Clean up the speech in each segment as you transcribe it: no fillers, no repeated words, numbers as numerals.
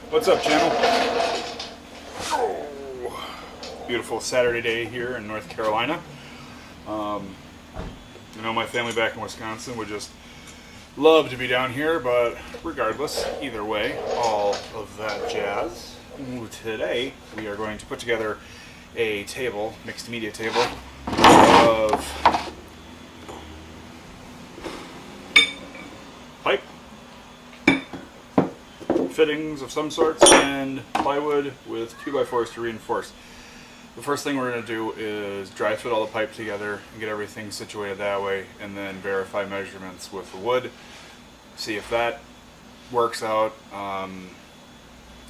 What's up, channel? Oh, beautiful Saturday day here in North Carolina. I know my family back in Wisconsin would just love to be down here, but regardless, either way, all of that jazz. Today, we are going to put together a table, mixed media table, of pipe, fittings of some sorts, and plywood with 2x4s to reinforce. The first thing we're going to do is dry fit all the pipe together and get everything situated that way, and then verify measurements with the wood, see if that works out.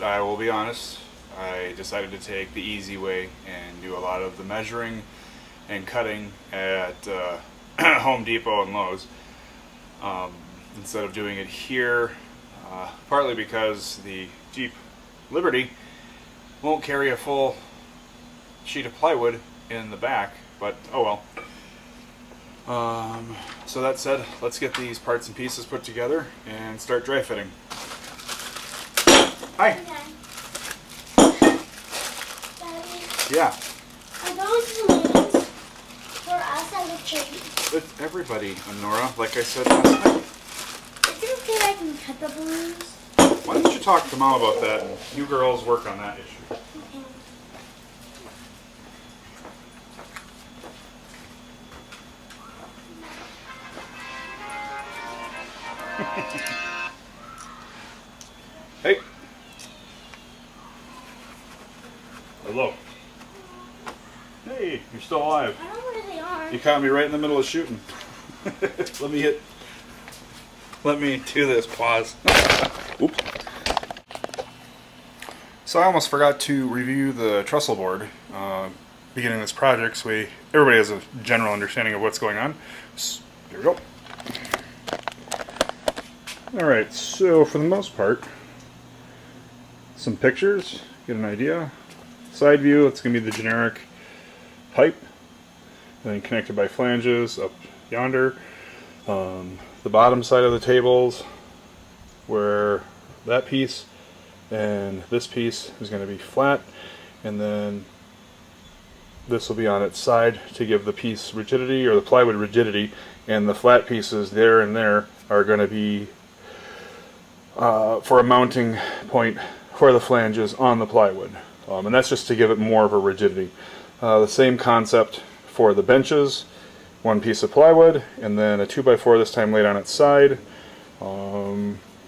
I will be honest, I decided to take the easy way and do a lot of the measuring and cutting at Home Depot and Lowe's instead of doing it here, partly because the Jeep Liberty won't carry a full sheet of plywood in the back, but oh well. So that said, let's get these parts and pieces put together and start dry fitting. Hi. Daddy, Yeah. are those balloons for us as a treat? With everybody, Nora, like I said last night. Is it okay if I can cut the balloons? Why don't you talk to Mom about that and you girls work on that issue? Okay. Hey. Hello. Hey, you're still alive. I don't know where they are. You caught me right in the middle of shooting. Let me do this. Pause. Oops. So I almost forgot to review the trestle board beginning this project, so everybody has a general understanding of what's going on. So, here we go. Alright, so for the most part, some pictures, get an idea. Side view, it's going to be the generic pipe, and then connected by flanges up yonder. The bottom side of the tables, where that piece and this piece is going to be flat, and then this will be on its side to give the piece rigidity, or the plywood rigidity, and the flat pieces there and there are going to be for a mounting point for the flanges on the plywood, and that's just to give it more of a rigidity. The same concept for the benches, one piece of plywood and then a 2x4 this time laid on its side.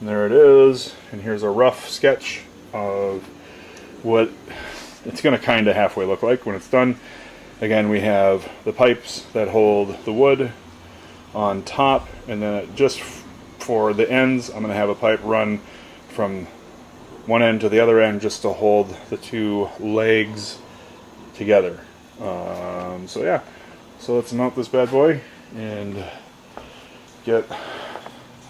There it is, and here's a rough sketch of what it's going to kind of halfway look like when it's done. Again, we have the pipes that hold the wood on top, and then just for the ends, I'm going to have a pipe run from one end to the other end just to hold the two legs together. So yeah, so let's mount this bad boy and get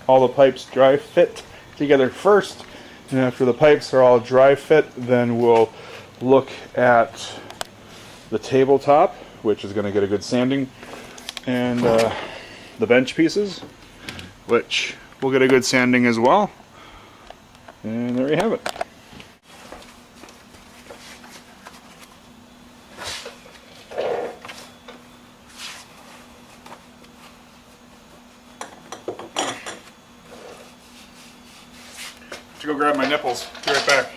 all the pipes dry fit together first, and after the pipes are all dry fit, then we'll look at the tabletop, which is going to get a good sanding, and the bench pieces, which will get a good sanding as well. And there you have it. To go grab my nipples. Be right back.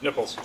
Nipples.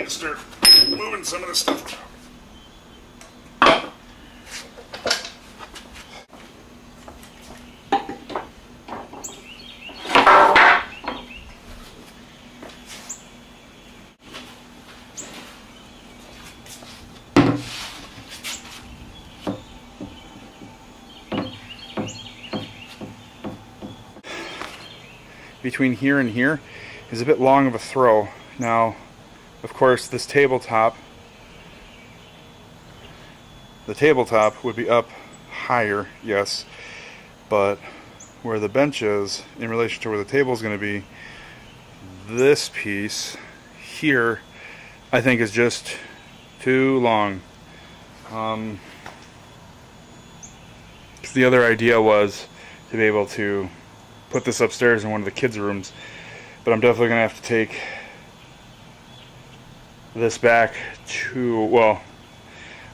to start moving some of this stuff. Between here and here is a bit long of a throw. Now, of course, this tabletop, the tabletop would be up higher, yes, but where the bench is in relation to where the table is going to be, this piece here, I think, is just too long. 'Cause the other idea was to be able to put this upstairs in one of the kids' rooms, but I'm definitely gonna have to take this back to, well,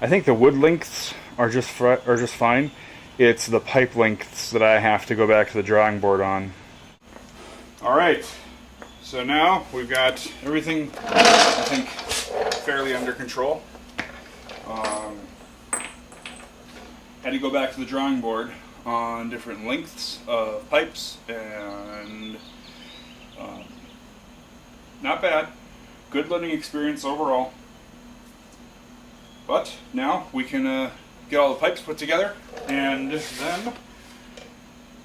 I think the wood lengths are just fine. It's the pipe lengths that I have to go back to the drawing board on. All right, so now we've got everything, I think, fairly under control. Had to go back to the drawing board on different lengths of pipes, and not bad. Good learning experience overall. But now we can get all the pipes put together and then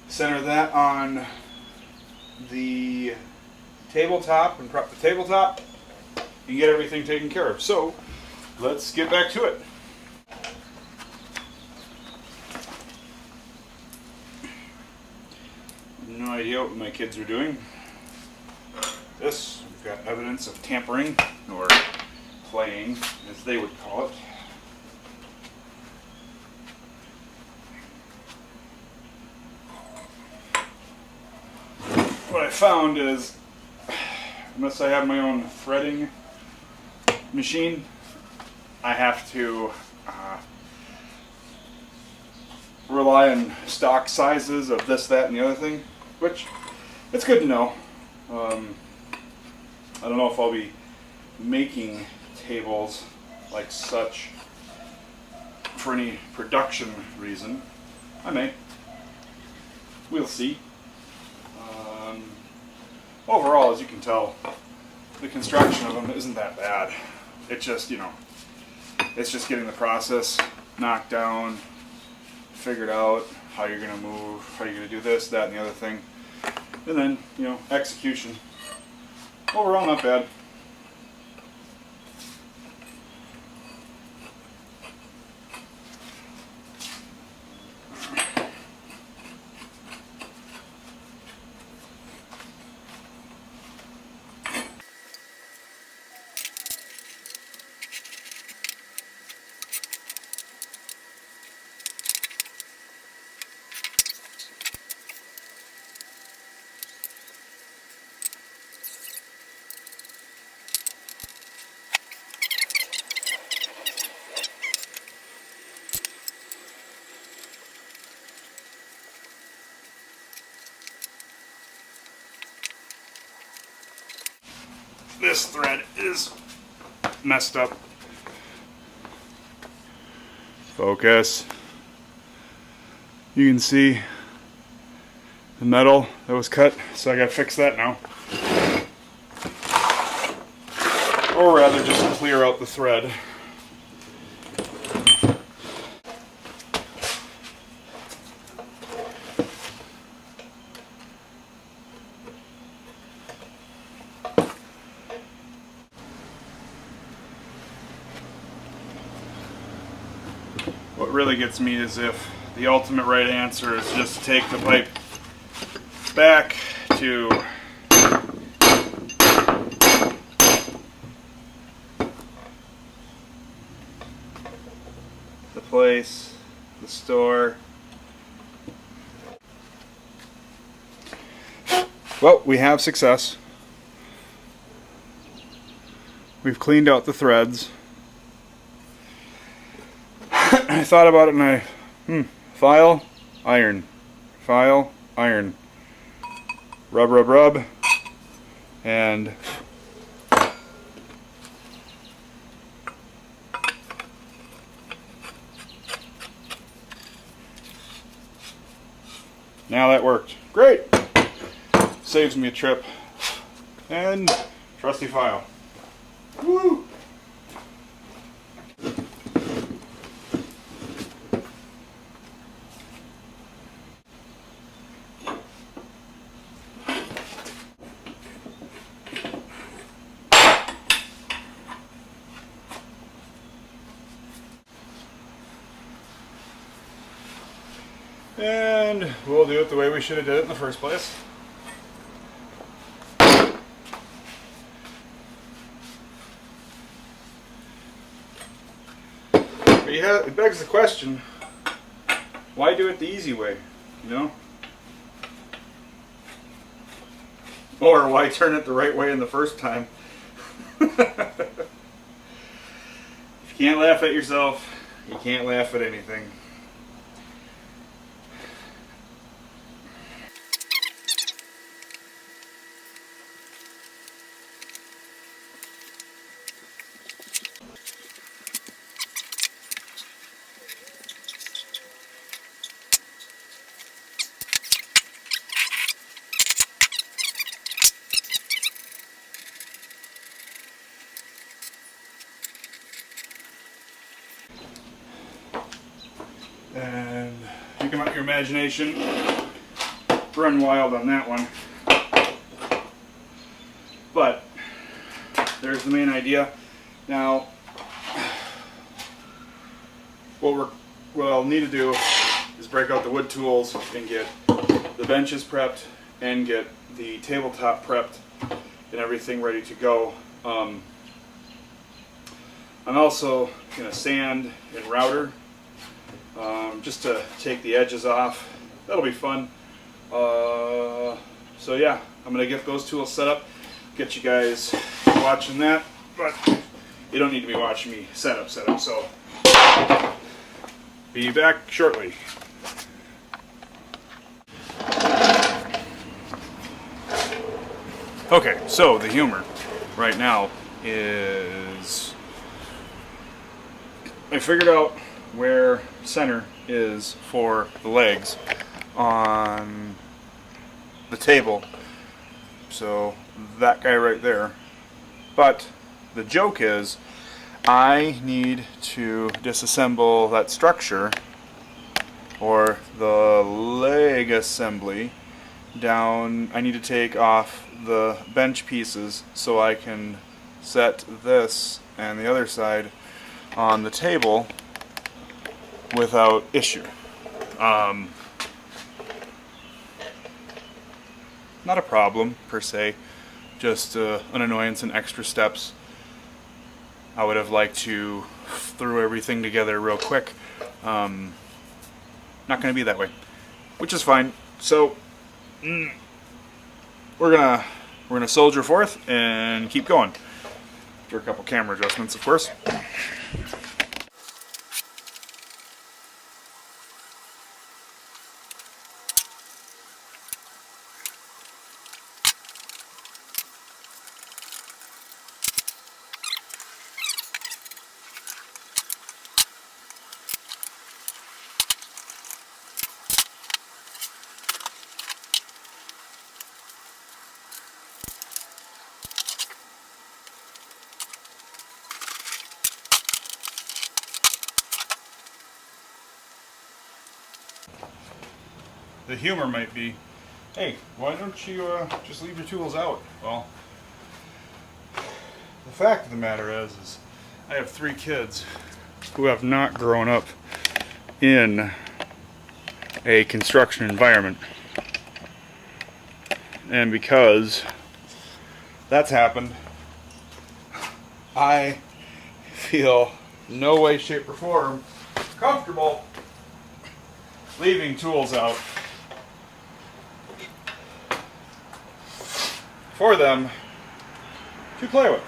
center that on the tabletop and prep the tabletop and get everything taken care of. So let's get back to it. No idea what my kids are doing. This, we've got evidence of tampering, or playing, as they would call it. What I found is, unless I have my own threading machine, I have to rely on stock sizes of this, that, and the other thing. Which, it's good to know. I don't know if I'll be making tables like such for any production reason. I may. We'll see. Overall, as you can tell, the construction of them isn't that bad. It just, it's just getting the process knocked down, figured out, how you're going to move, how you're going to do this, that, and the other thing. And then, execution. Overall, not bad. This thread is messed up. Focus. You can see the metal that was cut, so I gotta fix that now. Or rather, just clear out the thread. What really gets me is if the ultimate right answer is just to take the pipe back to the place, the store. Well, we have success. We've cleaned out the threads. I thought about it and file, iron, file, iron, rub, rub, rub, and Now that worked. Great! Saves me a trip. And trusty file. Woo! And we'll do it the way we should have did it in the first place. But it begs the question, why do it the easy way, you know? Or why turn it the right way in the first time? If you can't laugh at yourself, you can't laugh at anything. And you can let your imagination run wild on that one. But there's the main idea. Now, what I'll need to do is break out the wood tools and get the benches prepped and get the tabletop prepped and everything ready to go. I'm also going to sand and router just to take the edges off. That'll be fun. So yeah, I'm going to get those tools set up, get you guys watching that, but you don't need to be watching me set up, so be back shortly. Okay, so the humor right now is I figured out where center is for the legs on the table, so that guy right there. But the joke is I need to disassemble that structure, or the leg assembly down. I need to take off the bench pieces so I can set this and the other side on the table without issue. Not a problem per se, just an annoyance and extra steps. I would have liked to throw everything together real quick. Not going to be that way, which is fine. So we're gonna soldier forth and keep going. Do a couple camera adjustments, of course. The humor might be, hey, why don't you just leave your tools out? Well, the fact of the matter is I have 3 kids who have not grown up in a construction environment. And because that's happened, I feel no way, shape, or form comfortable leaving tools out for them to play with.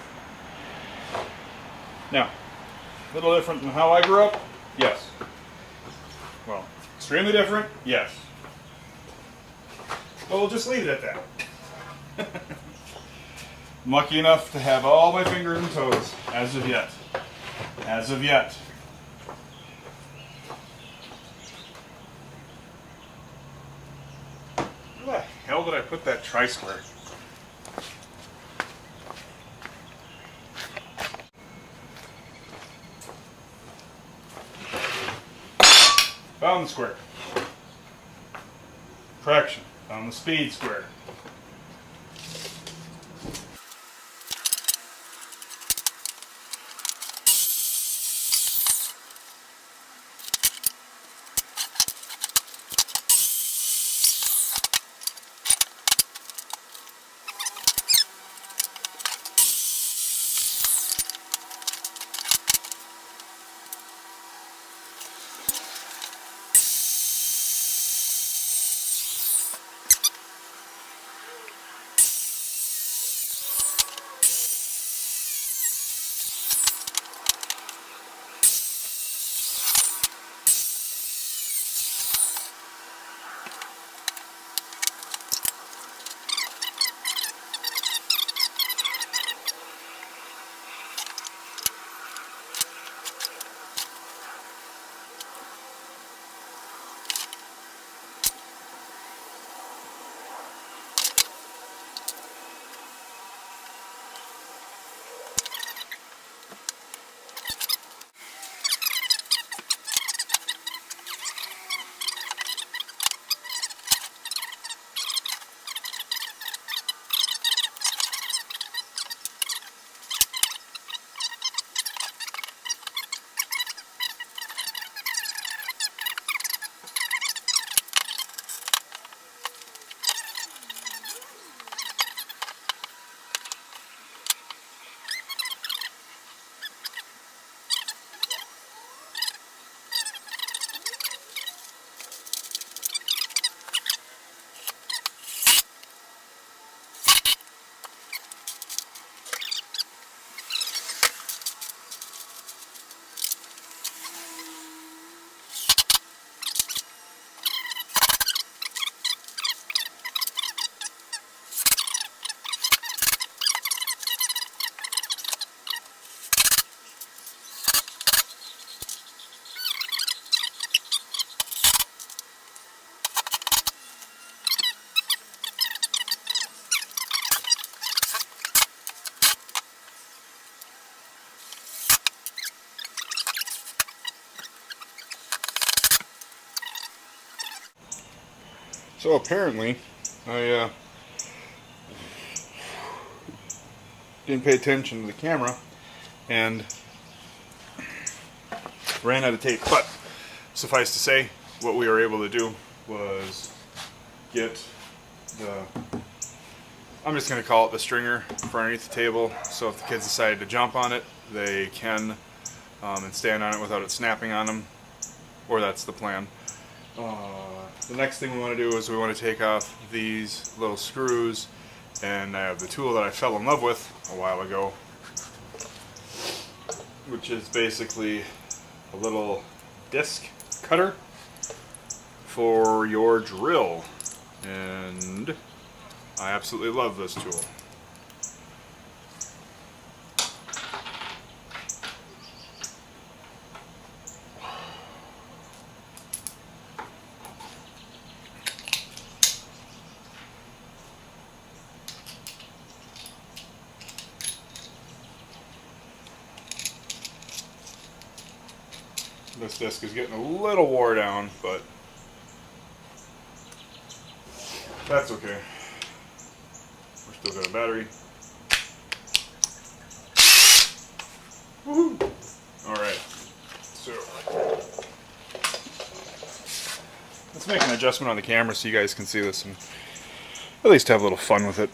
Now, a little different than how I grew up? Yes. Well, extremely different? Yes. But we'll just leave it at that. I'm lucky enough to have all my fingers and toes, as of yet. As of yet. hell did I put that tri-square? Found the square. Fraction. Found the speed square. So apparently, I didn't pay attention to the camera and ran out of tape. But suffice to say, what we were able to do was get the, I'm just going to call it the stringer for underneath the table, so if the kids decided to jump on it, they can and stand on it without it snapping on them, or that's the plan. The next thing we want to do is we want to take off these little screws, and I have the tool that I fell in love with a while ago, which is basically a little disc cutter for your drill, and I absolutely love this tool. This disc is getting a little wore down, but that's okay. We're still got a battery. Woohoo! Alright, so let's make an adjustment on the camera so you guys can see this and at least have a little fun with it.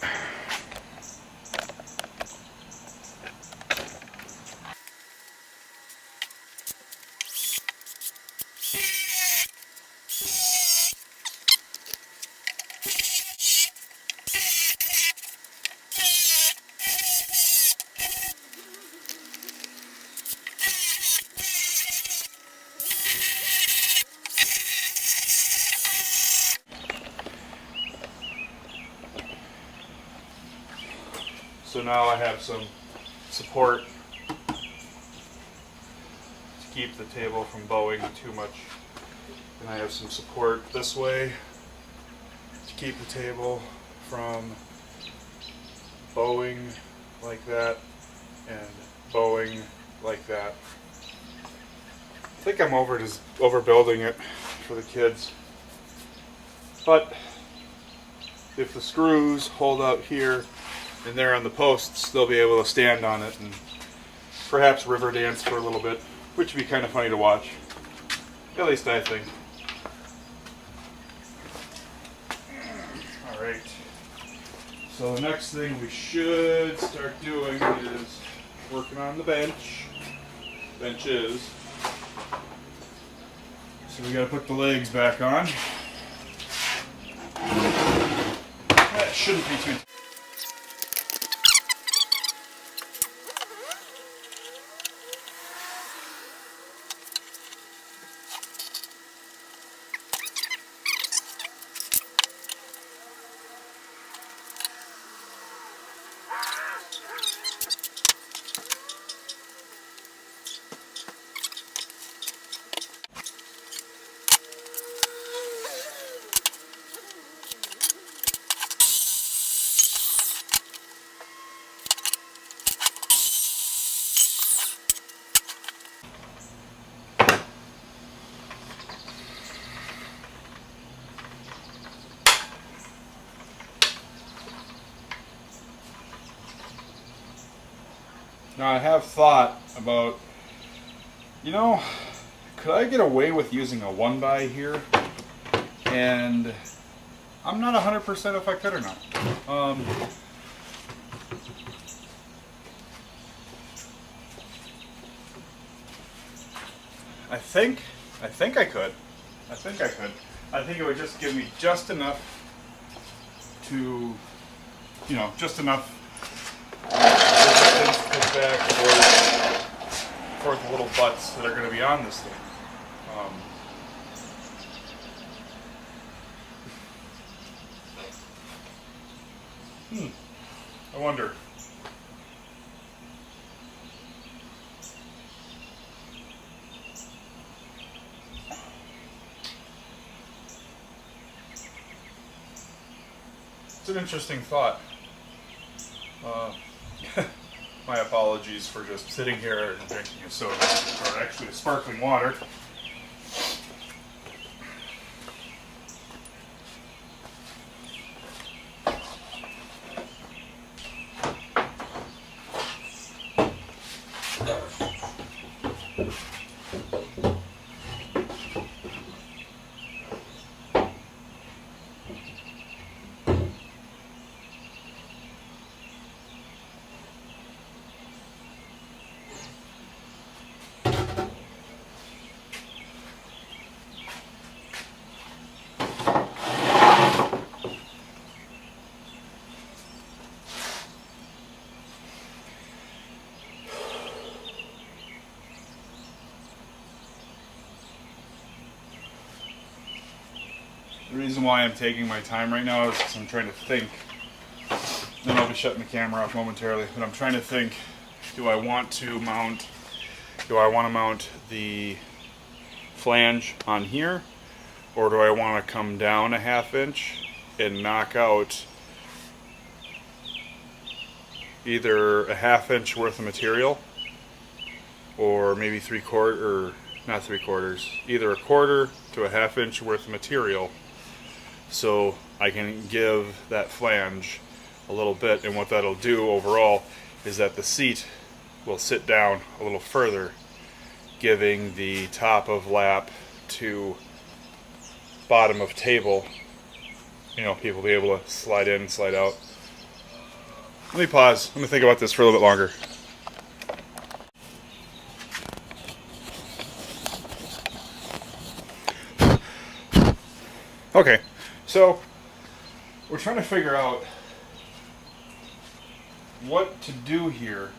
So now I have some support to keep the table from bowing too much. And I have some support this way to keep the table from bowing like that and bowing like that. I think I'm overbuilding it for the kids. But if the screws hold out here and they're on the posts, they'll be able to stand on it and perhaps river dance for a little bit, which would be kind of funny to watch. At least I think. Alright. So the next thing we should start doing is working on the benches. So we gotta put the legs back on. That shouldn't be too. Now I have thought about, could I get away with using a 1x here? And I'm not 100% if I could or not. I think I could. I think it would just give me just enough to, just enough resistance to push back for the little butts that are going to be on this thing. I wonder. It's an interesting thought. My apologies for just sitting here and drinking a soda, or actually a sparkling water. The reason why I'm taking my time right now is because I'm trying to think. Then I'll be shutting the camera off momentarily, but I'm trying to think, do I want to mount the flange on here, or do I want to come down a 1/2 inch and knock out either a 1/2 inch worth of material, or maybe either a 1/4 to a 1/2 inch worth of material, so I can give that flange a little bit. And what that'll do overall is that the seat will sit down a little further, giving the top of lap to bottom of table, people be able to slide in, slide out. Let me pause. Let me think about this for a little bit longer. Okay, so we're trying to figure out what to do here,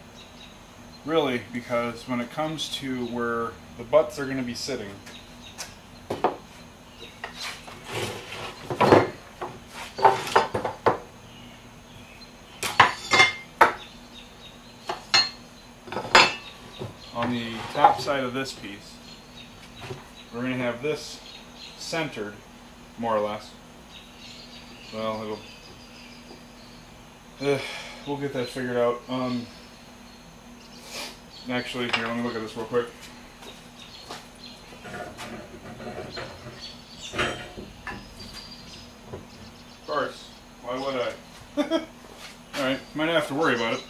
really, because when it comes to where the butts are going to be sitting, on the top side of this piece, we're going to have this centered, more or less. Well, we'll get that figured out. Actually, here, let me look at this real quick. Of course. Why would I? Alright, might not have to worry about it.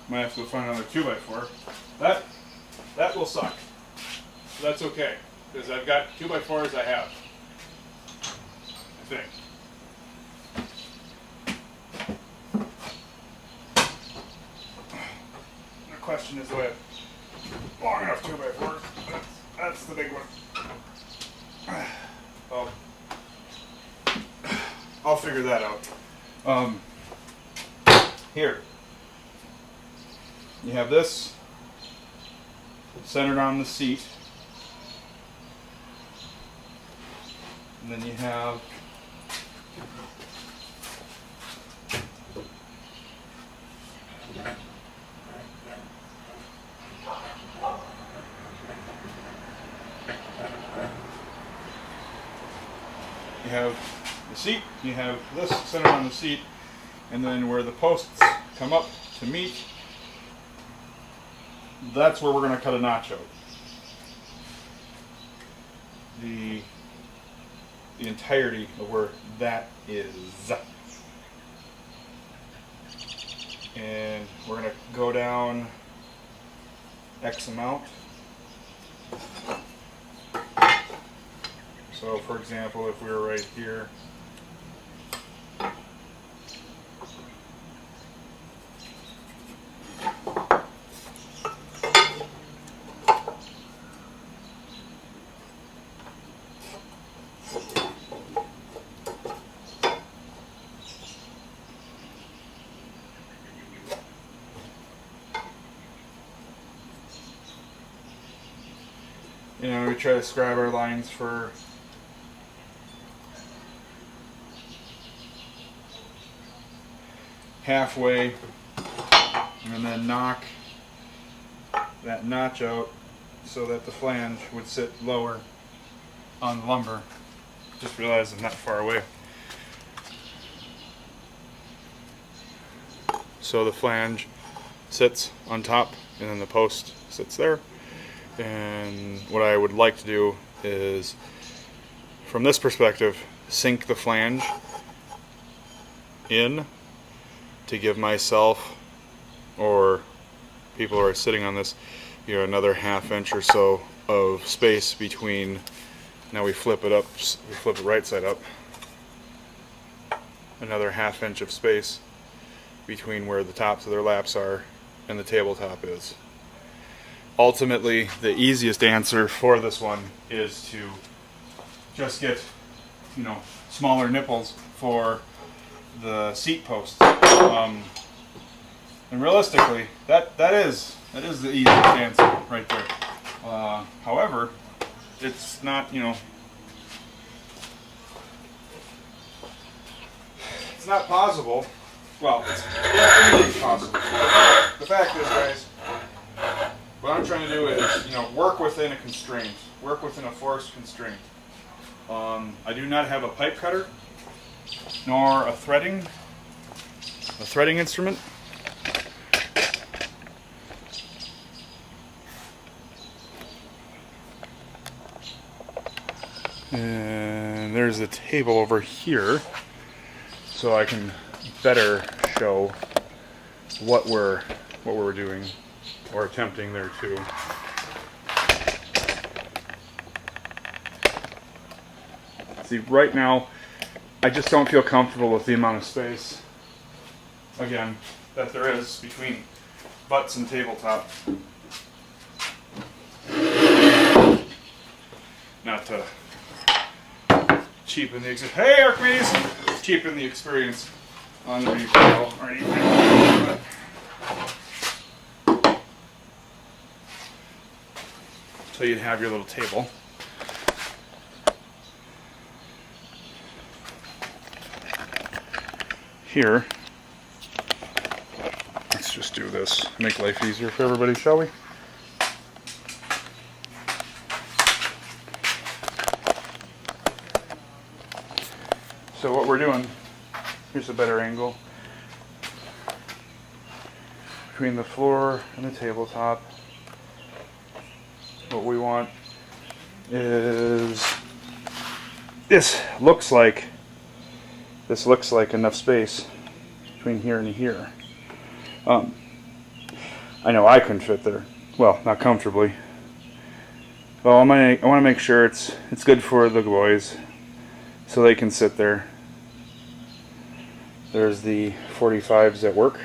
Might have to go find another 2x4. That will suck. But that's okay, because I've got 2x4s I have. I think. The question is, do I have long enough 2x4s? That's the big one. Oh, I'll figure that out. Here. You have this centered on the seat. And then you have the seat, you have this centered on the seat, and then where the posts come up to meet, that's where we're going to cut a notch out. The entirety of where that is. And we're going to go down X amount. So for example, if we were right here, you know, we try to scribe our lines for halfway, and then knock that notch out so that the flange would sit lower on the lumber. Just realized I'm not far away. So the flange sits on top, and then the post sits there. And what I would like to do is, from this perspective, sink the flange in to give myself, or people who are sitting on this, you know, another ½ inch or so of space between. Now we flip it up, we flip it right side up. Another ½ inch of space between where the tops of their laps are and the tabletop is. Ultimately, the easiest answer for this one is to just get, you know, smaller nipples for the seat posts. And realistically, that is the easiest answer right there. However, it's not, you know, it's not possible. Well, it's anything's possible. The fact is, guys, what I'm trying to do is, you know, work within a constraint, work within a forced constraint. I do not have a pipe cutter, nor a threading instrument. And there's a table over here, so I can better show what we're doing or attempting there too. See, right now, I just don't feel comfortable with the amount of space, again, that there is between butts and tabletop. Not to cheapen the experience. Hey, Archimedes! Cheapen the experience on the recoil or anything. So you'd have your little table. Here, let's just do this. Make life easier for everybody, shall we? So what we're doing, here's a better angle, between the floor and the tabletop, what we want is, this looks like enough space between here and here. I know I couldn't fit there. Well, not comfortably. Well, I want to make sure it's good for the boys, so they can sit there. There's the 45s at work,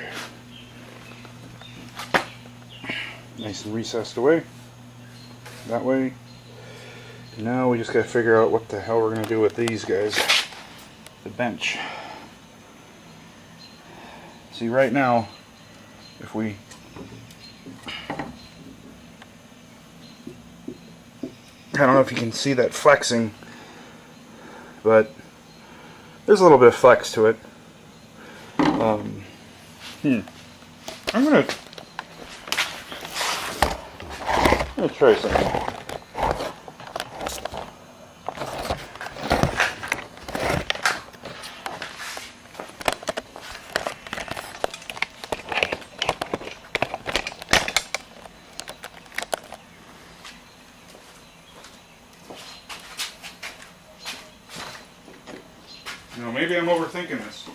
nice and recessed away. That way. Now we just got to figure out what the hell we're going to do with these guys. The bench. See, right now, if we I don't know if you can see that flexing, but there's a little bit of flex to it. I'm gonna try something. You know, maybe I'm overthinking this.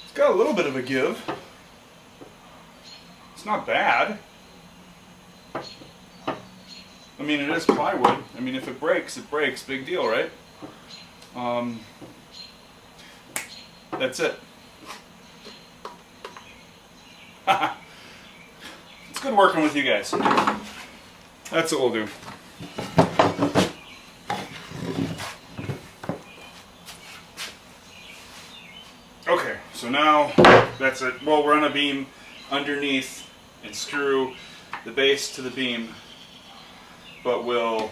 It's got a little bit of a give. It's not bad. I mean, it is plywood. I mean, if it breaks, it breaks. Big deal, right? That's it. It's good working with you guys. That's what we'll do. Okay, so now that's it. We'll run a beam underneath and screw the base to the beam, but we'll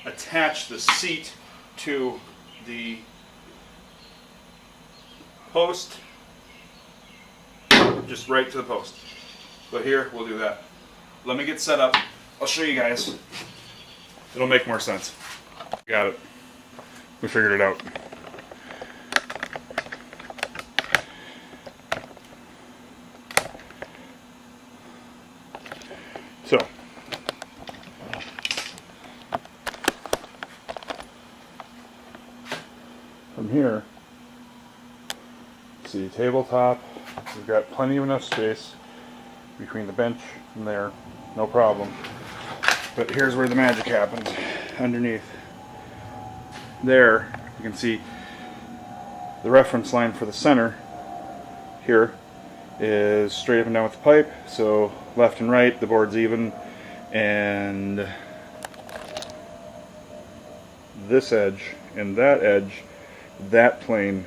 attach the seat to the post, just right to the post. But here, we'll do that. Let me get set up. I'll show you guys. It'll make more sense. Got it. We figured it out. So, from here, see, tabletop, we've got plenty of enough space between the bench and there, no problem. But here's where the magic happens. Underneath there, you can see the reference line for the center here is straight up and down with the pipe, so left and right the board's even, and this edge and that edge, that plane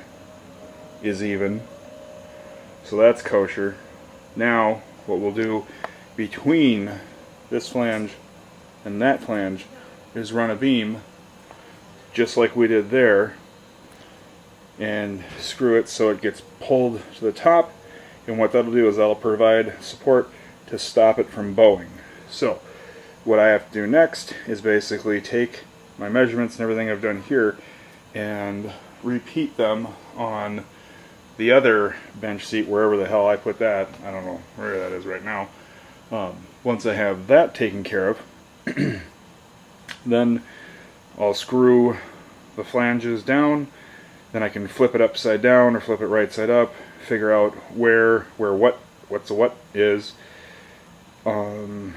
is even, so that's kosher. Now what we'll do between this flange and that flange is run a beam just like we did there and screw it so it gets pulled to the top, and what that'll do is that'll provide support to stop it from bowing. So what I have to do next is basically take my measurements and everything I've done here and repeat them on the other bench seat, wherever the hell I put that. I don't know where that is right now. Once I have that taken care of, then I'll screw the flanges down, then I can flip it upside down or flip it right side up, figure out what's the what is, then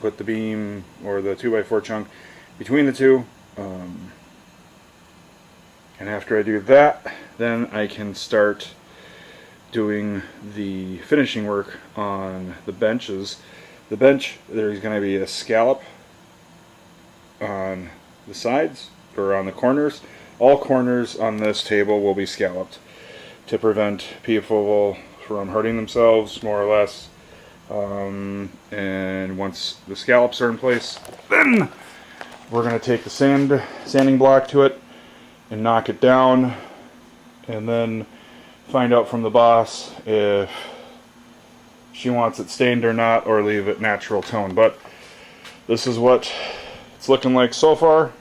put the beam or the 2x4 chunk between the two, and after I do that, then I can start doing the finishing work on the benches. The bench, there's going to be a scallop on the sides, or on the corners. All corners on this table will be scalloped to prevent people from hurting themselves, more or less. And once the scallops are in place, then we're going to take the sanding block to it, and knock it down, and then find out from the boss if she wants it stained or not, or leave it natural tone. But this is what it's looking like so far.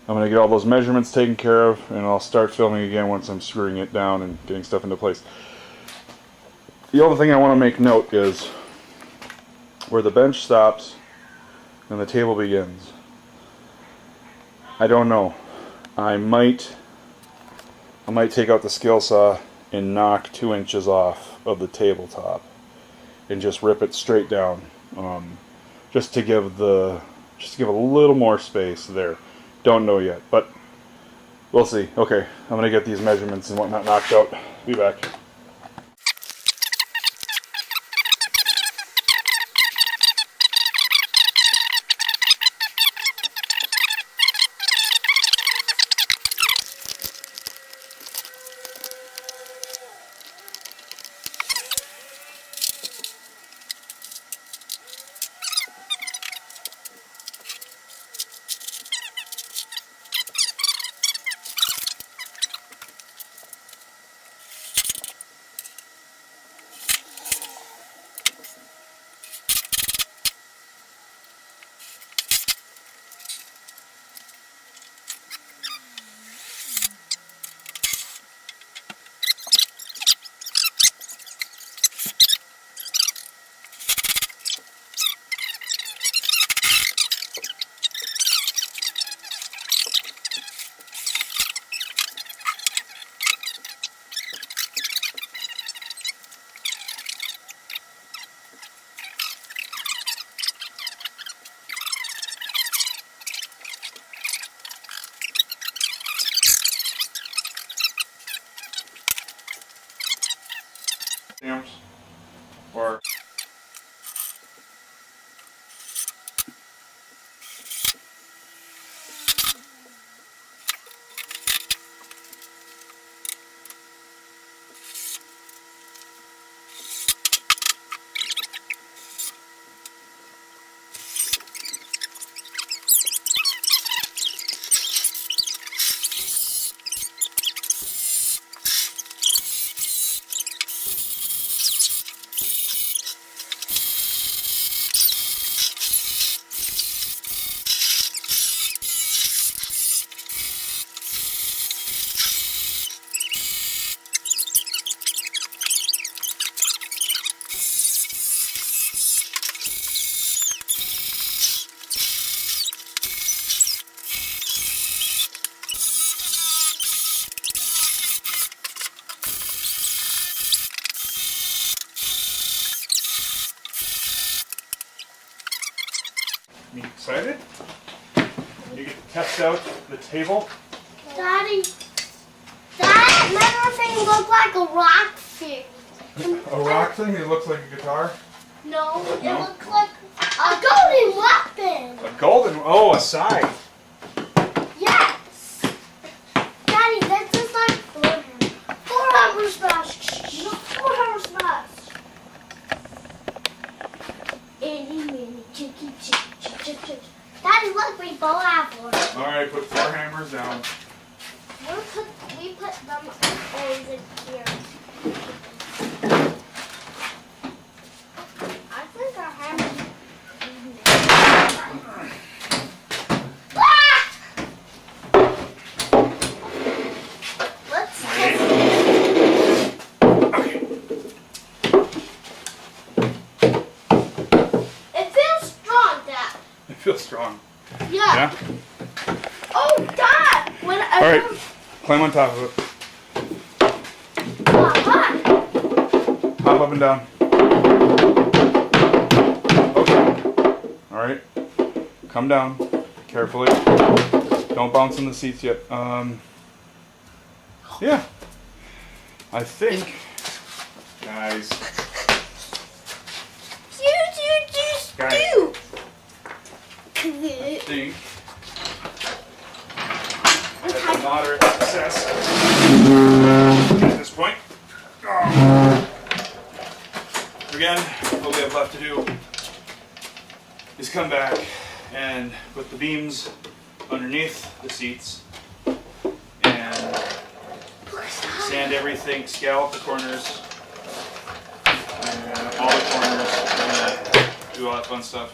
I'm going to get all those measurements taken care of, and I'll start filming again once I'm screwing it down and getting stuff into place. The other thing I want to make note is where the bench stops and the table begins. I don't know. I might take out the scale saw and knock 2 inches off of the tabletop and just rip it straight down, just to give a little more space there. Don't know yet, but we'll see. Okay, I'm gonna get these measurements and whatnot knocked out. Be back. Stamps or you excited? You get to test out the table. Daddy, that metal thing looked like a rock thing. A rock thing? It looks like a guitar. No, it looked like a golden weapon. A golden? Oh, a scythe. Yes. Daddy, this is like four-hammer smash. No, four-hammer smash. Itty, bitty, chicky, chicky. Daddy, look, we both have one. All right, put 4 hammers down. We put them always in here. I think our hammer. Ah! Let's test it. Okay. It feels strong, Dad. It feels strong. Yeah. Yeah? Oh, Dad! All right. Climb on top of it. Hop up and down. Okay. All right. Come down carefully. Don't bounce in the seats yet. Yeah. I think, guys. Guys. I think that's a moderate success at this point. Again, what we have left to do is come back and put the beams underneath the seats Sand everything, scallop the corners, and all the corners, and do all that fun stuff.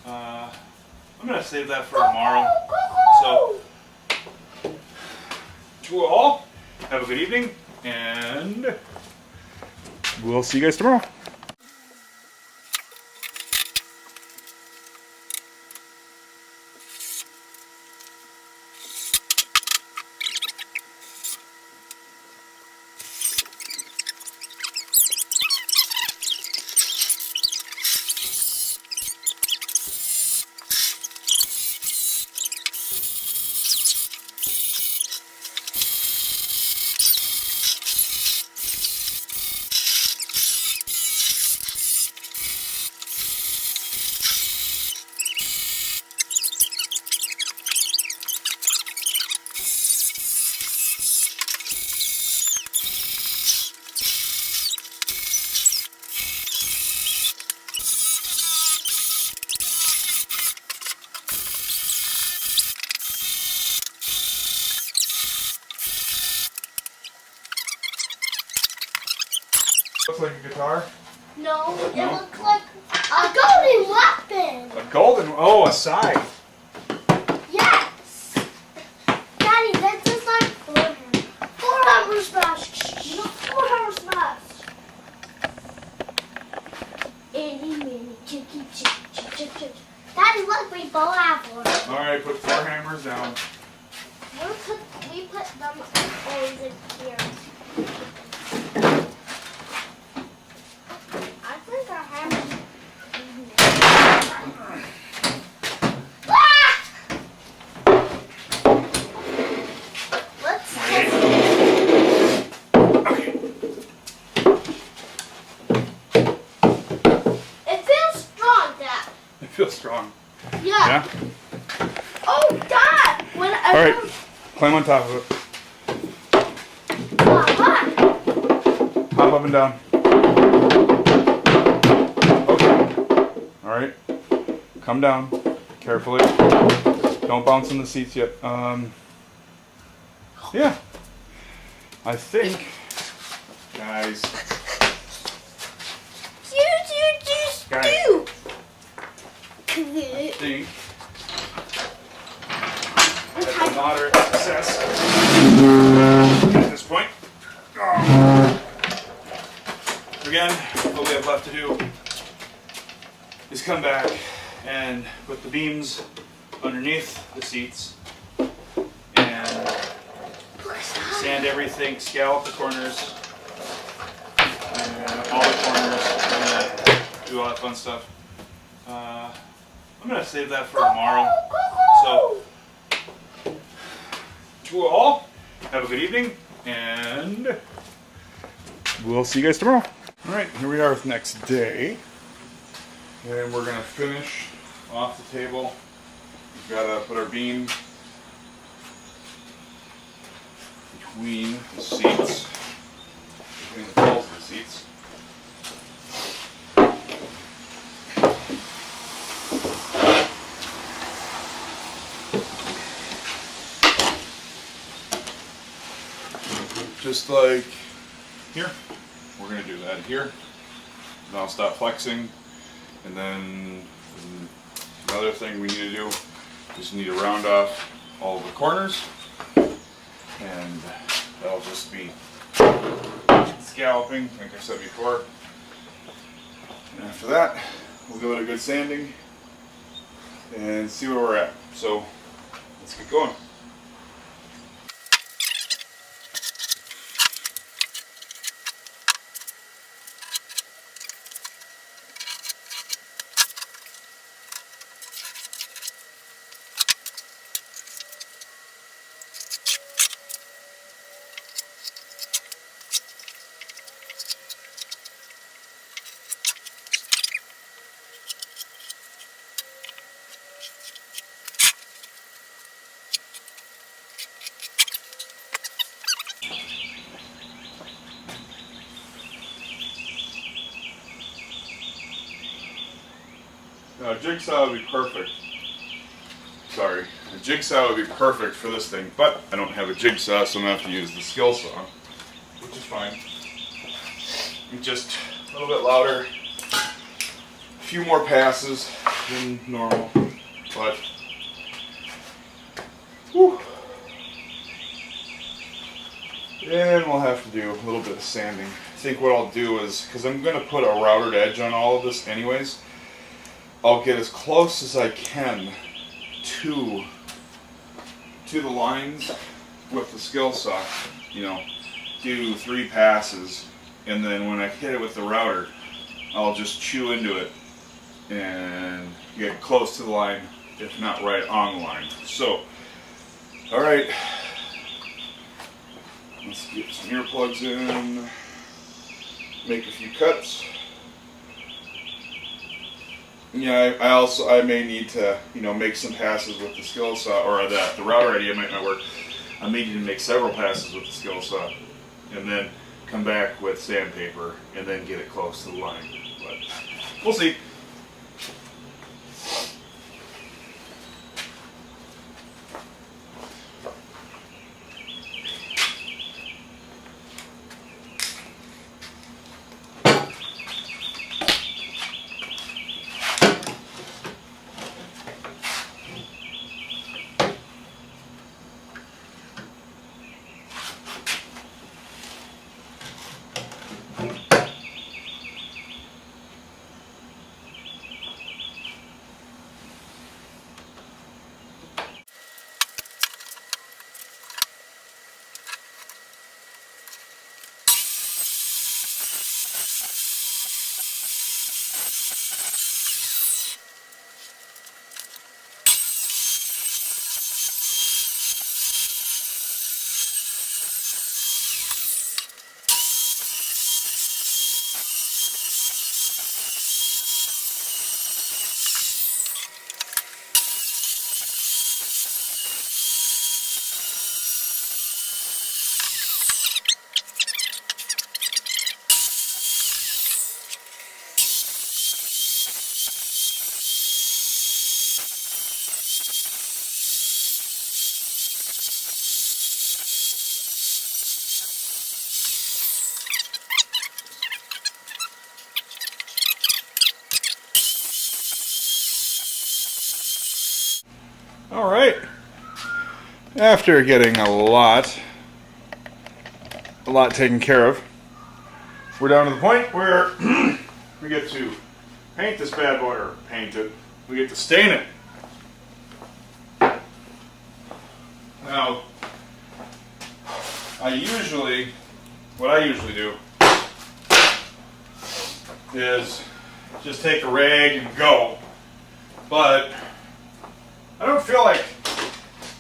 I'm gonna save that for tomorrow. So, to all, have a good evening, and we'll see you guys tomorrow. Looks like a guitar. No, it looks like a golden weapon. A golden, oh, a scythe. Yes. Daddy, that's just like four-hammer smash. You know, four-hammer smash. Itty, bitty, chicky, chicky. Daddy, look, we both have one. All right, put 4 hammers down. We put them always in here. I think our hammer. Let's test it. It feels strong, Dad. It feels strong. Yeah. Oh, Dad! When I All right, climb on top of it. Hop up and down. Okay. All right. Come down carefully. Don't bounce in the seats yet. Yeah. I think, guys. Guys. I think that's a moderate success at this point. Again, what we have left to do is come back and put the beams underneath the seats and sand everything, scallop the corners, and all the corners, and do all that fun stuff. I'm gonna save that for tomorrow. So, to all, have a good evening, and we'll see you guys tomorrow. All right, here we are with next day, and we're gonna finish off the table. We've gotta put our beam between the seats, between the poles of the seats. Just like here, we're going to do that here. Then I'll stop flexing, and then another thing we need to do is need to round off all of the corners, and that'll just be scalloping, like I said before. And after that, we'll give it a good sanding and see where we're at. So let's get going. Now, a jigsaw would be perfect. Sorry, a jigsaw would be perfect for this thing, but I don't have a jigsaw, so I'm going to have to use the skill saw. which is fine. Just a little bit louder. A few more passes than normal, but whew. And we'll have to do a little bit of sanding. I think what I'll do is, because I'm going to put a routed edge on all of this anyways, I'll get as close as I can to the lines with the skill saw, you know, do 3 passes, and then when I hit it with the router, I'll just chew into it and get close to the line, if not right on the line. So, alright, let's get some earplugs in, make a few cuts. Yeah, I may need to, you know, make some passes with the skill saw, or the router idea might not work. I may need to make several passes with the skill saw, and then come back with sandpaper, and then get it close to the line. But we'll see. Alright, after getting a lot taken care of, we're down to the point where we get to paint this bad boy, or paint it, we get to stain it. Now, what I usually do is just take a rag and go, but I don't feel like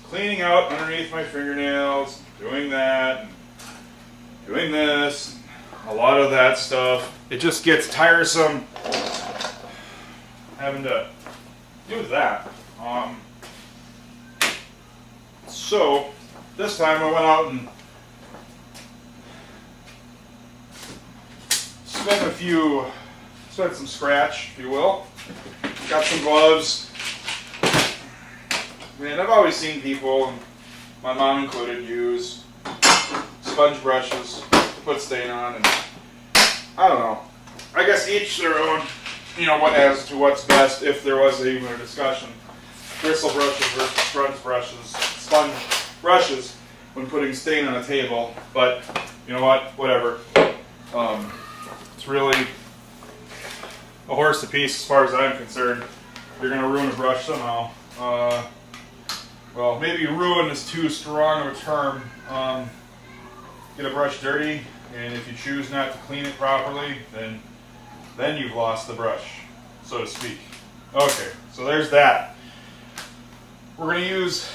cleaning out underneath my fingernails, doing that, and doing this, a lot of that stuff. It just gets tiresome having to do that. So this time I went out and spent some scratch, if you will. Got some gloves. Man, I've always seen people, my mom included, use sponge brushes to put stain on, and I don't know. I guess each their own, you know, what as to what's best, if there was even a discussion. Bristle brushes versus sponge brushes when putting stain on a table, but you know what, whatever. It's really a horse apiece as far as I'm concerned. You're going to ruin a brush somehow. Well, maybe ruin is too strong of a term. Get a brush dirty, and if you choose not to clean it properly, then you've lost the brush, so to speak. Okay, so there's that. We're going to use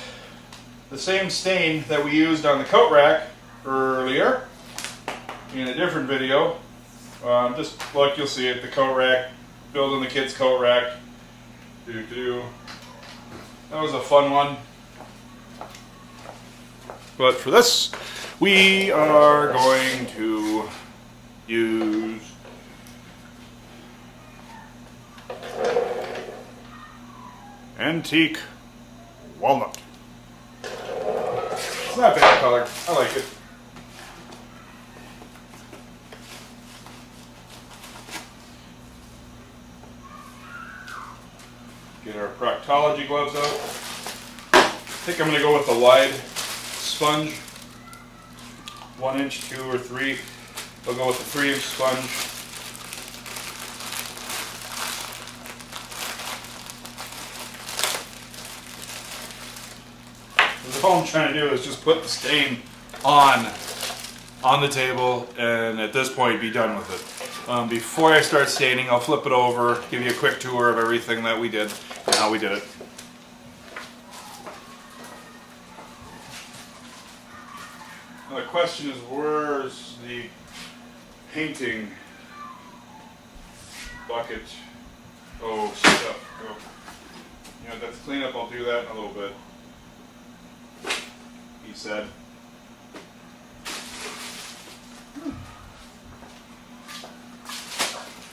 the same stain that we used on the coat rack earlier in a different video. Just look, you'll see it, the coat rack, building the kids' coat rack. That was a fun one. But for this, we are going to use antique walnut. It's not a bad color. I like it. Get our proctology gloves out. I think I'm going to go with the wide sponge. 1 inch, 2 or 3. I'll go with the 3-inch sponge. All I'm trying to do is just put the stain on the table, and at this point be done with it. Before I start staining, I'll flip it over, give you a quick tour of everything that we did and how we did it. Now the question is, where's the painting bucket? Oh, stuff. Oh. You know, that's cleanup. I'll do that in a little bit. He said.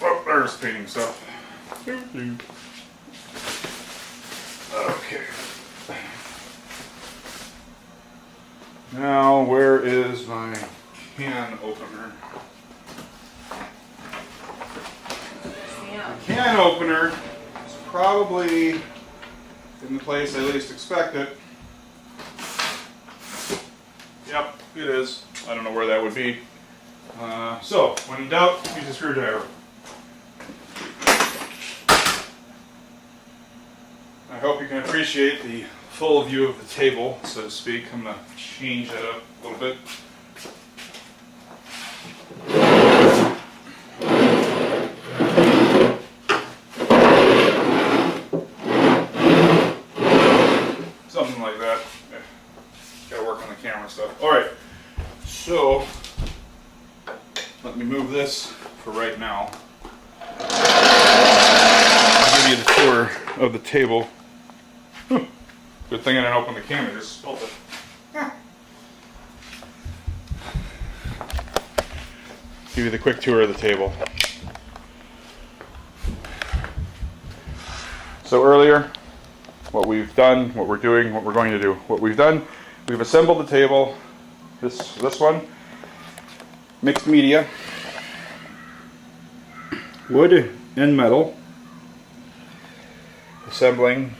Oh, there's painting stuff. Okay. Now, where is my can opener? The can opener is probably in the place I least expect it. Yep, it is. I don't know where that would be. So, when in doubt, use a screwdriver. I hope you can appreciate the full view of the table, so to speak. I'm going to change that up a little bit. Something like that. Yeah. Gotta work on the camera stuff. Alright, so let me move this for right now. I'll give you the tour of the table. Good thing I didn't open the can, I just spilled it. Give you the quick tour of the table. So earlier, what we've done, what we're doing, what we're going to do. What we've done, we've assembled the table, this one, mixed media, wood and metal, assembling.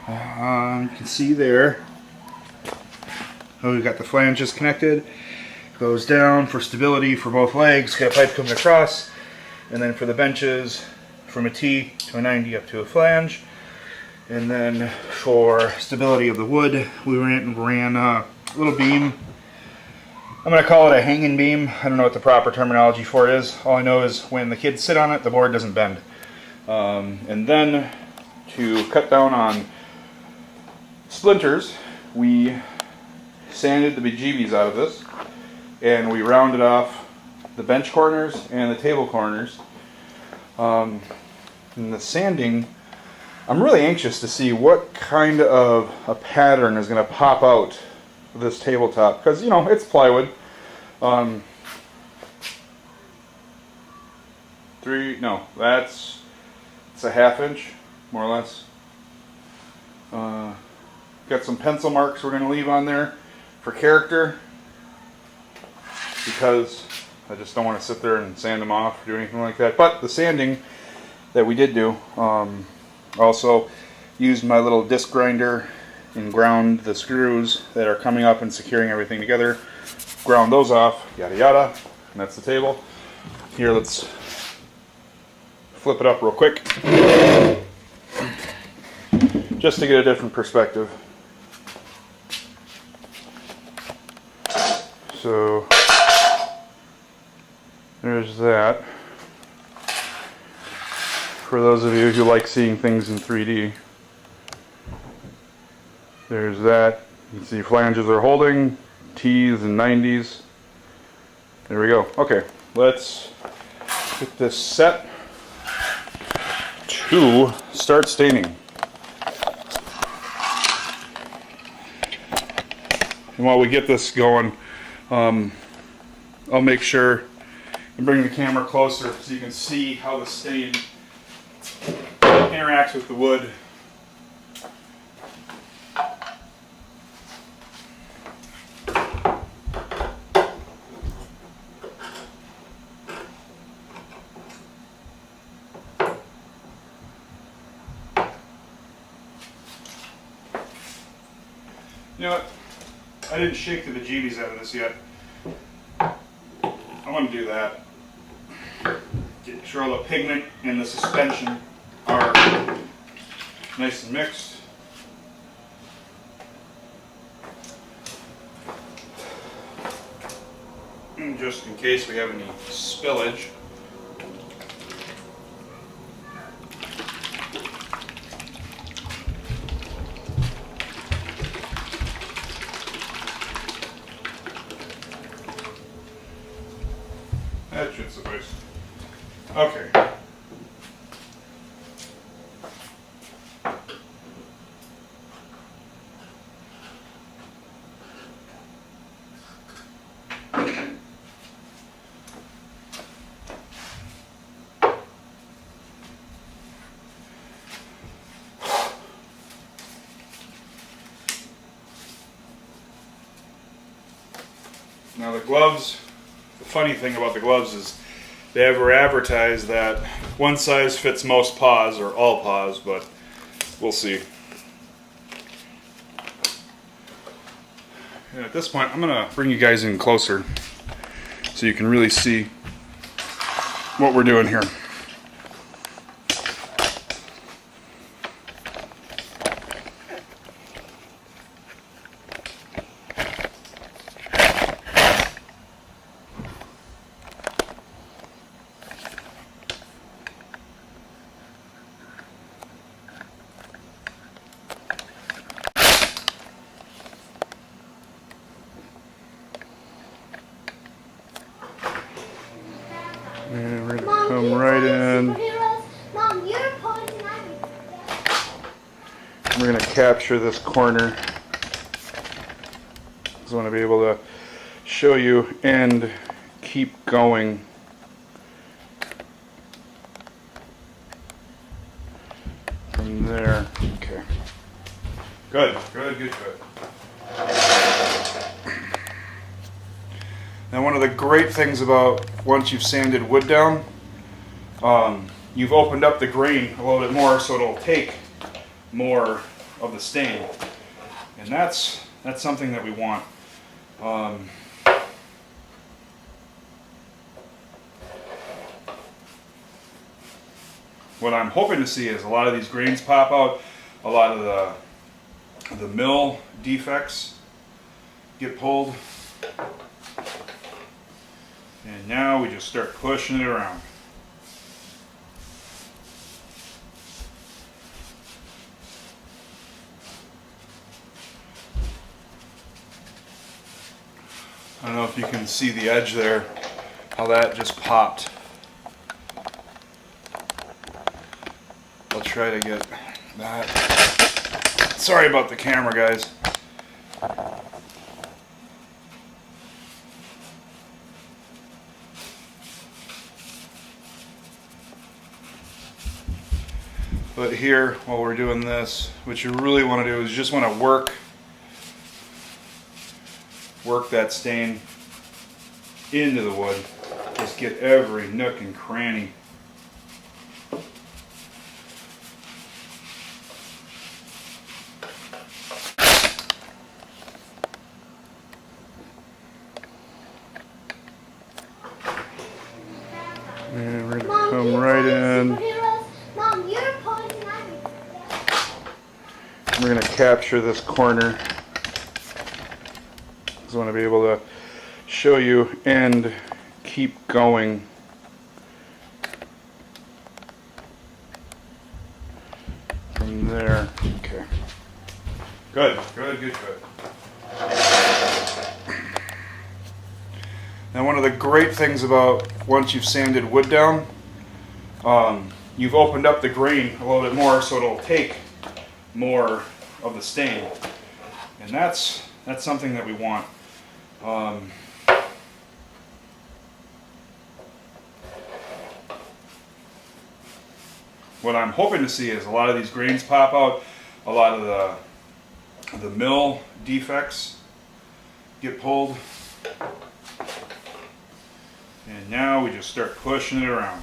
You can see there, we've got the flanges connected, goes down for stability for both legs, got a pipe coming across, and then for the benches, from a T to a 90 up to a flange. And then for stability of the wood, we ran a little beam. I'm going to call it a hanging beam. I don't know what the proper terminology for it is. All I know is when the kids sit on it, the board doesn't bend. And then to cut down on splinters, we sanded the bejeebies out of this, and we rounded off the bench corners and the table corners. And the sanding, I'm really anxious to see what kind of a pattern is going to pop out of this tabletop, because you know it's plywood. It's a 1/2 inch, more or less. Got some pencil marks we're going to leave on there for character, because I just don't want to sit there and sand them off or do anything like that. But the sanding that we did do, also used my little disc grinder and ground the screws that are coming up and securing everything together. Ground those off, yada yada, and that's the table. Here, let's flip it up real quick, just to get a different perspective. So there's that. For those of you who like seeing things in 3D, there's that. You can see flanges are holding, T's and 90s. There we go. Okay, let's get this set to start staining. And while we get this going, I'll make sure and bring the camera closer so you can see how the stain interacts with the wood. know what? I didn't shake the bejeebies out of this yet. I want to do that. Get sure all the pigment and the suspension are nice and mixed. And just in case we have any spillage. That should suffice. Okay. Now the gloves, the funny thing about the gloves is they ever advertise that one size fits most paws or all paws, but we'll see. And at this point, I'm going to bring you guys in closer so you can really see what we're doing here. And we're going to come right in. Mom, you're pointing at me. We're going to capture this corner. Just want to be able to show you and keep going. From there. Okay. Good. Now, one of the great things about once you've sanded wood down, you've opened up the grain a little bit more, so it'll take more of the stain, and that's something that we want. What I'm hoping to see is a lot of these grains pop out, a lot of the mill defects get pulled. And now we just start pushing it around. I don't know if you can see the edge there, how that just popped. I'll try to get that. Sorry about the camera, guys. But here, while we're doing this, what you really want to do is just want to work that stain into the wood. Just get every nook and cranny. And we're going to come right in. Mom, you're pointing at me. We're going to capture this corner. Just want to be able to show you and keep going. From there. Okay. Good. Now, one of the great things about once you've sanded wood down, you've opened up the grain a little bit more, so it'll take more of the stain, and that's something that we want. What I'm hoping to see is a lot of these grains pop out, a lot of the mill defects get pulled, and now we just start pushing it around.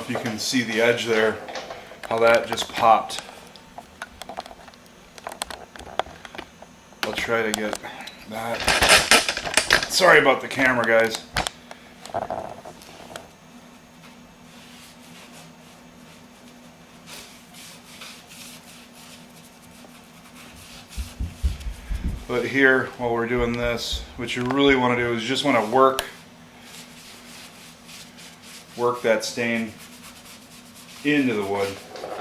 if you can see the edge there, how that just popped. I'll try to get that. Sorry about the camera, guys. But here, while we're doing this, what you really want to do is you just want to work that stain into the wood.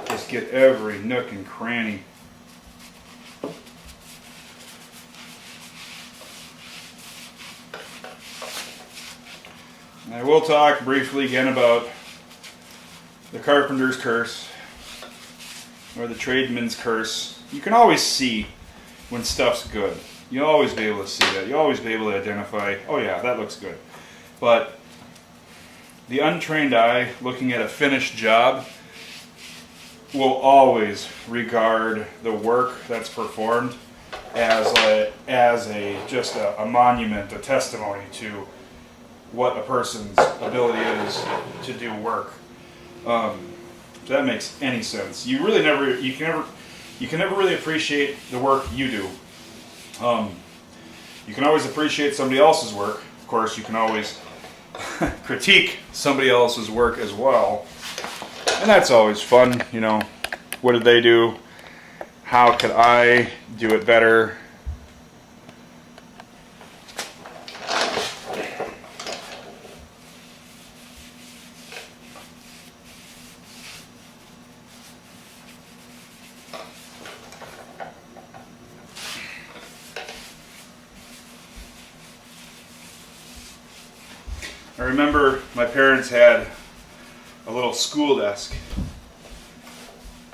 Just get every nook and cranny. And I will talk briefly again about the carpenter's curse, or the tradesman's curse. You can always see when stuff's good. You'll always be able to see that. You'll always be able to identify, oh yeah, that looks good. But the untrained eye looking at a finished job will always regard the work that's performed as just a monument, a testimony to what a person's ability is to do work. If that makes any sense. You can never really appreciate the work you do. You can always appreciate somebody else's work. Of course, you can always critique somebody else's work as well. And that's always fun, you know. What did they do? How could I do it better? I remember my parents had a little school desk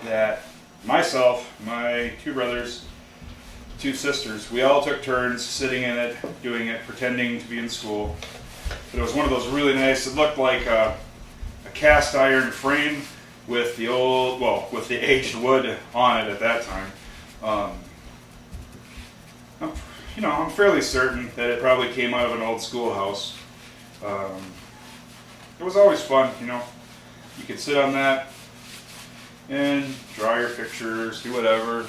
that myself, my two brothers, two sisters, we all took turns sitting in it, doing it, pretending to be in school. But it was one of those really nice, it looked like a cast iron frame with the with the aged wood on it at that time. I'm fairly certain that it probably came out of an old schoolhouse. It was always fun, you know. You could sit on that and draw your pictures, do whatever.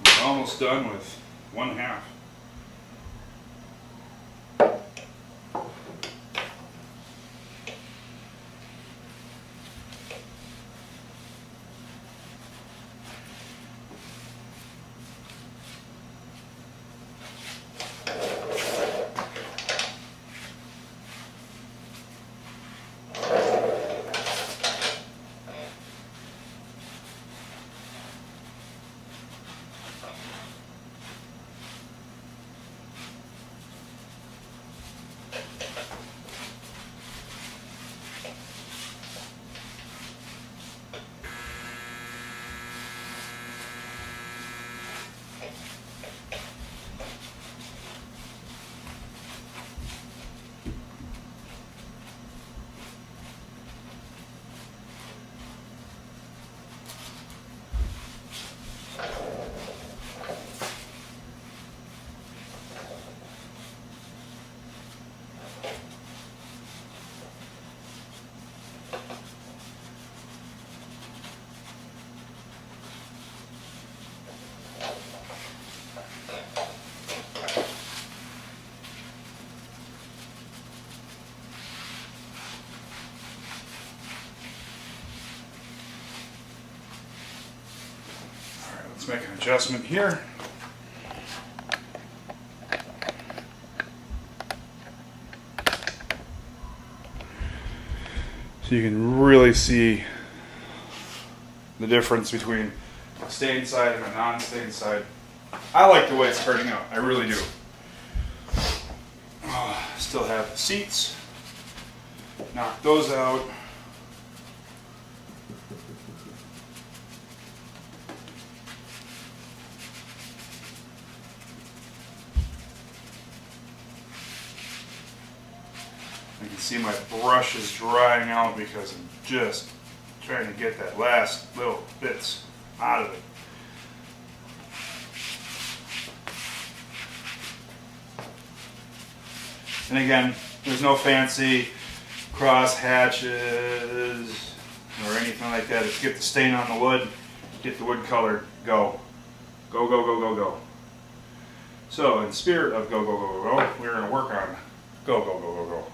We're almost done with one half. Let's make an adjustment here. So you can really see the difference between a stained side and a non-stained side. I like the way it's turning out, I really do. Still have the seats. Knock those out. See, my brush is drying out because I'm just trying to get that last little bits out of it. And again, there's no fancy cross hatches or anything like that. Just get the stain on the wood, get the wood color, go. Go, go, go, go, go. So, in the spirit of go, go, go, go, go, we're going to work on go, go, go, go, go.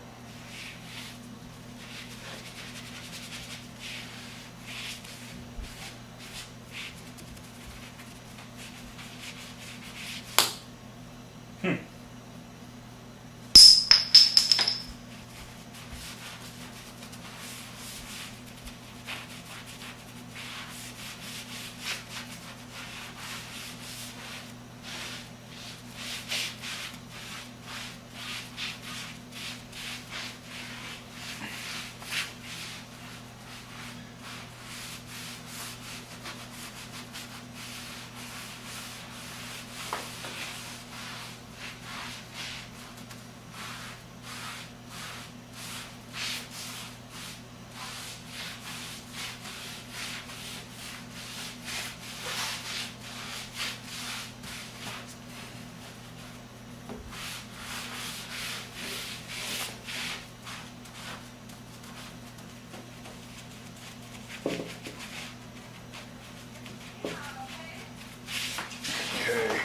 Okay,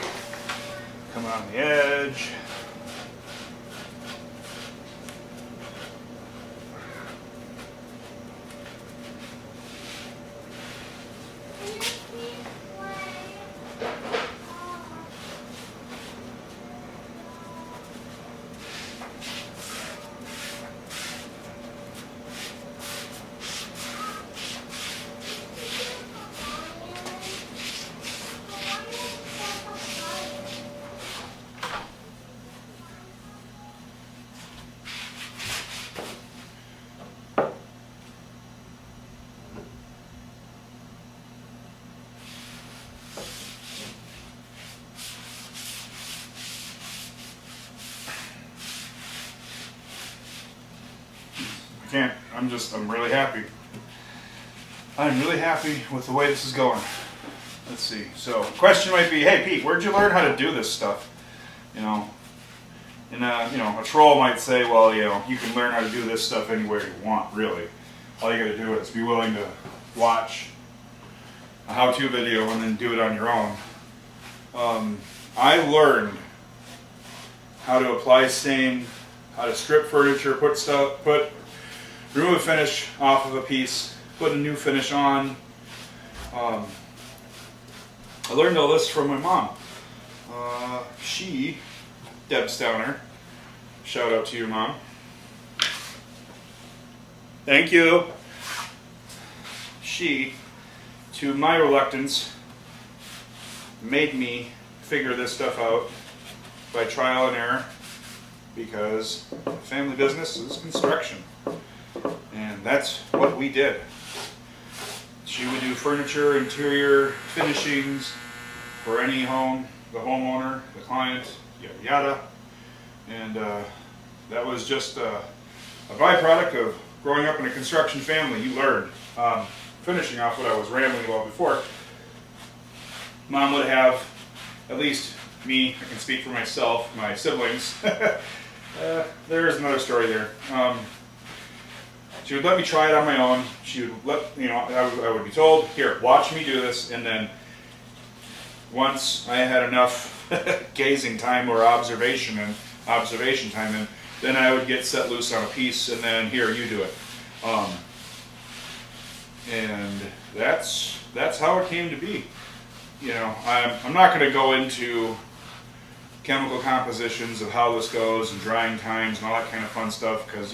come on the edge. I'm really happy. I'm really happy with the way this is going. Let's see. So, question might be, hey Pete, where'd you learn how to do this stuff? You know, and a troll might say, well, you can learn how to do this stuff anywhere you want, really. All you got to do is be willing to watch a how-to video and then do it on your own. I learned how to apply stain, how to strip furniture, remove a finish off of a piece, put a new finish on. I learned all this from my mom. Deb Stowner, shout out to you, Mom. Thank you. She, to my reluctance, made me figure this stuff out by trial and error, because family business is construction. And that's what we did. She would do furniture, interior finishings for any home, the homeowner, the client, yada yada. And that was just a byproduct of growing up in a construction family. You learn. Finishing off what I was rambling about before, Mom would have, at least me, I can speak for myself, my siblings. There is another story there. She would let me try it on my own. She would let, I would be told, here, watch me do this, and then once I had enough gazing time or observation time, and then I would get set loose on a piece, and then here, you do it. And that's how it came to be. I'm not going to go into chemical compositions of how this goes and drying times and all that kind of fun stuff, because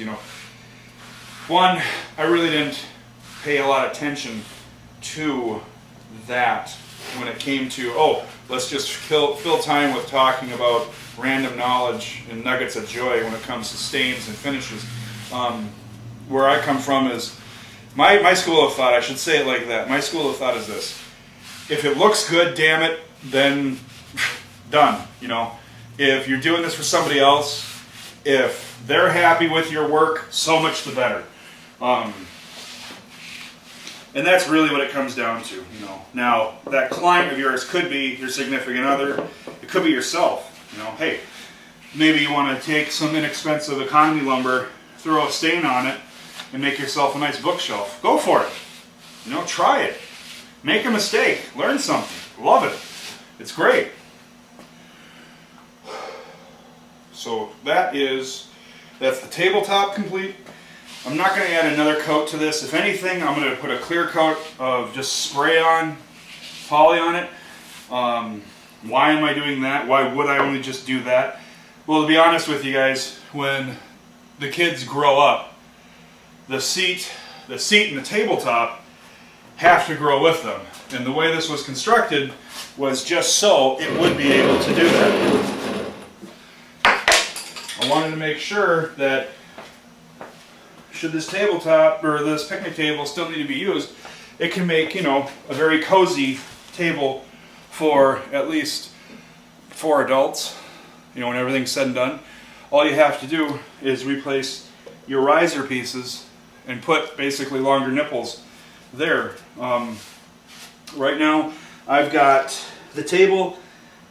one, I really didn't pay a lot of attention to that when it came to, let's just fill time with talking about random knowledge and nuggets of joy when it comes to stains and finishes. Where I come from is, my school of thought, I should say it like that, my school of thought is this: if it looks good, damn it, then done. If you're doing this for somebody else If they're happy with your work, so much the better. And that's really what it comes down to, you know. Now, that client of yours could be your significant other. It could be yourself. You know, hey, maybe you want to take some inexpensive economy lumber, throw a stain on it, and make yourself a nice bookshelf. Go for it. You know, try it. Make a mistake. Learn something. Love it. It's great. So that's the tabletop complete. I'm not going to add another coat to this. If anything, I'm going to put a clear coat of just spray on poly on it. Why am I doing that? Why would I only just do that? Well, to be honest with you guys, when the kids grow up, the seat and the tabletop have to grow with them. And the way this was constructed was just so it would be able to do that. I wanted to make sure that should this tabletop or this picnic table still need to be used, it can make, you know, a very cozy table for at least 4 adults, you know, when everything's said and done. All you have to do is replace your riser pieces and put basically longer nipples there. Right now I've got the table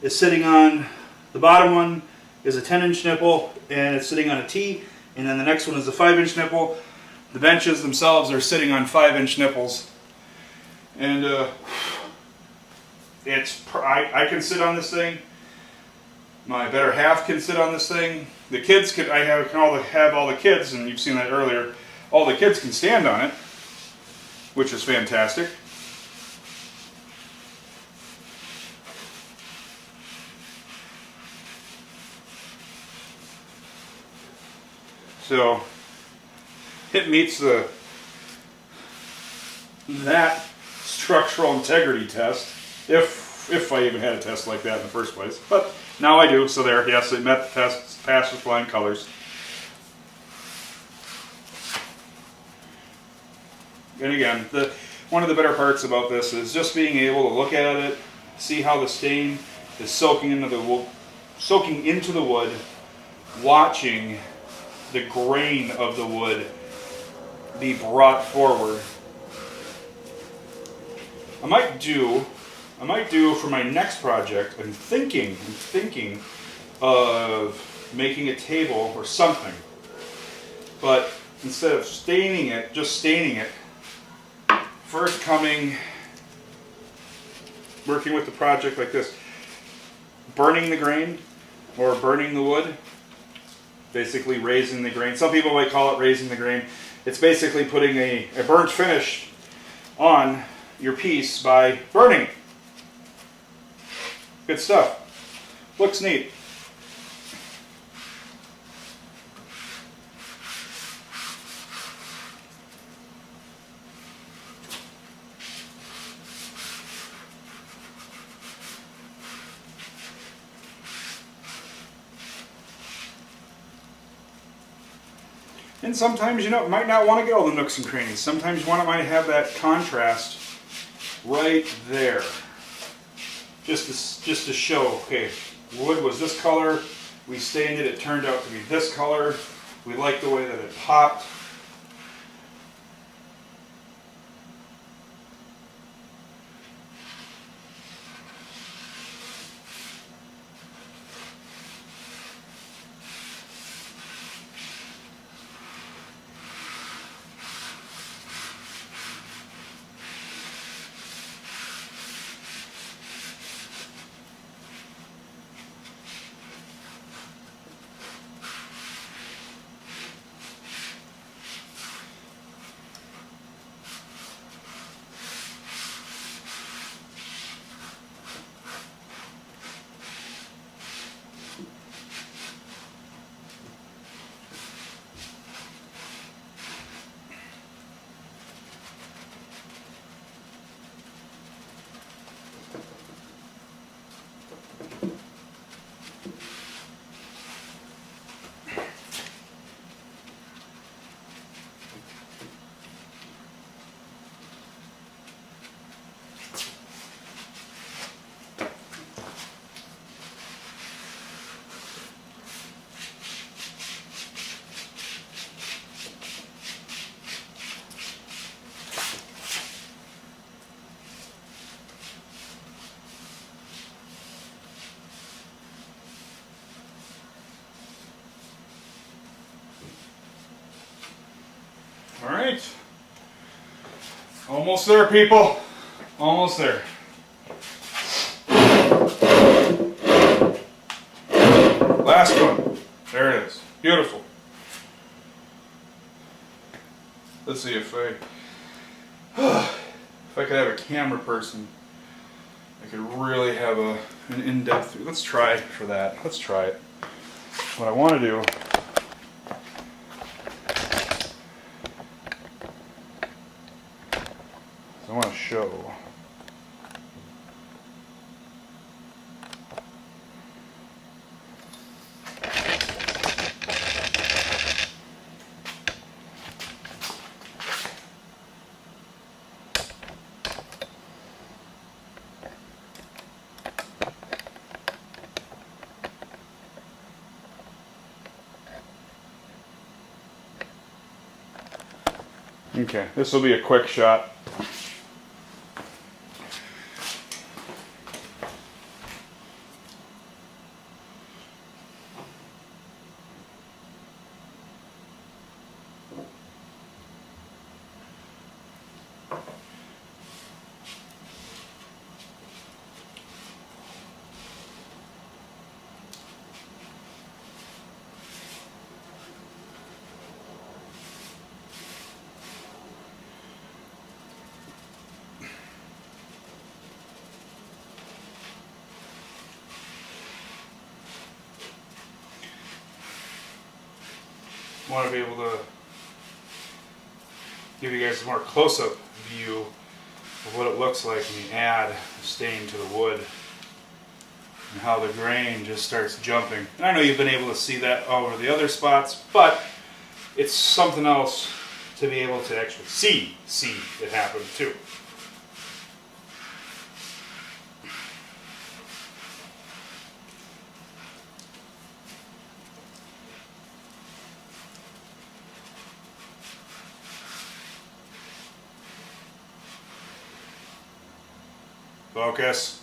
is sitting on, the bottom one is a 10-inch nipple and it's sitting on a T, and then the next one is a 5-inch nipple. The benches themselves are sitting on 5-inch nipples. And I can sit on this thing. My better half can sit on this thing. The kids can have all the kids, and you've seen that earlier. All the kids can stand on it, which is fantastic. So it meets that structural integrity test, if I even had a test like that in the first place. But now I do, so there, yes, it met the test, passed with flying colors. And again, one of the better parts about this is just being able to look at it, see how the stain is soaking into the wood, watching the grain of the wood be brought forward. I might do for my next project, I'm thinking of making a table or something. But instead of staining it, first working with the project like this, burning the grain or burning the wood, basically raising the grain. Some people might call it raising the grain. It's basically putting a burnt finish on your piece by burning it. Good stuff. Looks neat. And sometimes, you know, might not want to get all the nooks and crannies. Sometimes you might have that contrast right there. Just to show, okay, wood was this color, we stained it, it turned out to be this color, we like the way that it popped. Almost there, people. Almost there. Last one. There it is. Beautiful. Let's see if I could have a camera person, I could really have an in-depth. Let's try for that. Let's try it. What I want to do. I want to show. Okay, this will be a quick shot. Want to be able to give you guys a more close-up view of what it looks like when you add stain to the wood and how the grain just starts jumping. And I know you've been able to see that over the other spots, but it's something else to be able to actually see it happen too. Focus.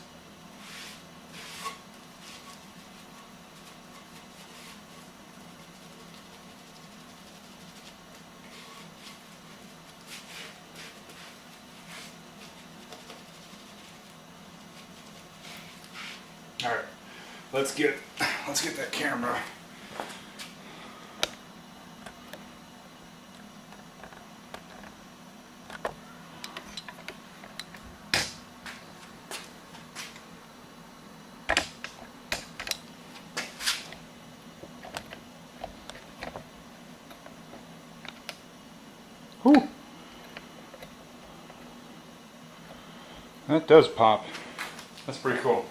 All right, let's get that camera. Whew. That does pop. That's pretty cool.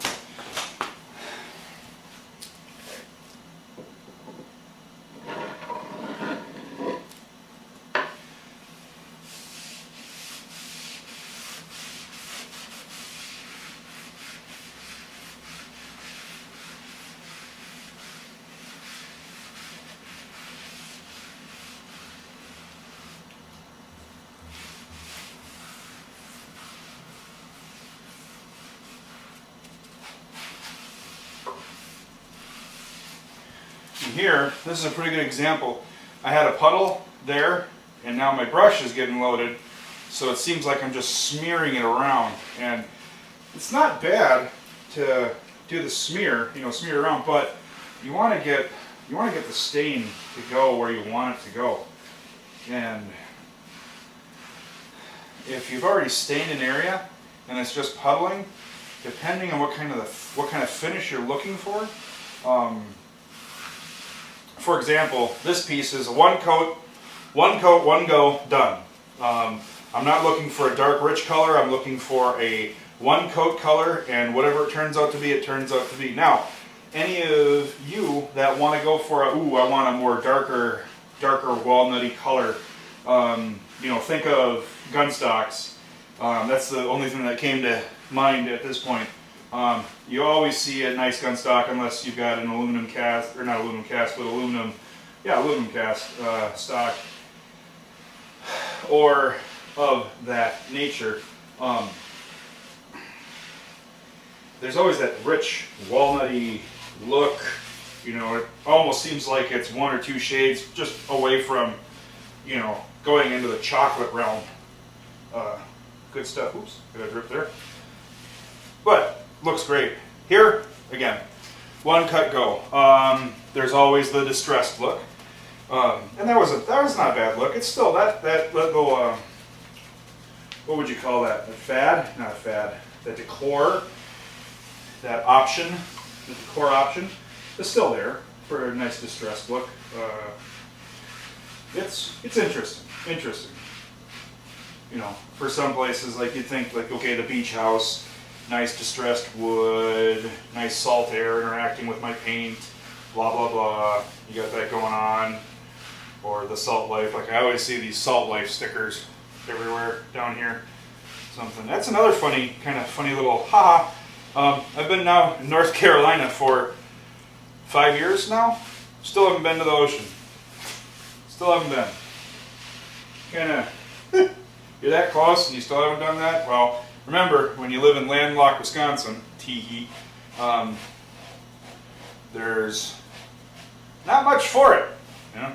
Here, this is a pretty good example. I had a puddle there, and now my brush is getting loaded, so it seems like I'm just smearing it around. And it's not bad to do the smear, smear it around, but you want to get the stain to go where you want it to go. And if you've already stained an area and it's just puddling, depending on what kind of finish you're looking for. For example, this piece is a one coat, one go, done. I'm not looking for a dark rich color, I'm looking for a one coat color, and whatever it turns out to be, it turns out to be. Now, any of you that want to go for I want a more darker walnutty color, think of gun stocks. That's the only thing that came to mind at this point. You always see a nice gun stock unless you've got an aluminum cast, or not aluminum cast, but aluminum cast stock, or of that nature. There's always that rich walnutty look. It almost seems like it's one or two shades just away from, going into the chocolate realm. good stuff. Oops, got a drip there. But looks great. Here, again, one cut go. There's always the distressed look. And that was not a bad look. It's still that little, what would you call that? A fad? Not a fad. The decor, that option, the decor option, is still there for a nice distressed look. It's interesting. Interesting. You know, for some places, like you'd think, like, okay, the beach house, nice distressed wood, nice salt air interacting with my paint, blah, blah, blah. You got that going on. Or the Salt Life, like I always see these Salt Life stickers everywhere down here. Something. That's another funny little haha. I've been now in North Carolina for 5 years now. Still haven't been to the ocean. Still haven't been. Kinda, you're that close and you still haven't done that? Well, remember, when you live in landlocked Wisconsin, tee-hee, there's not much for it, you know?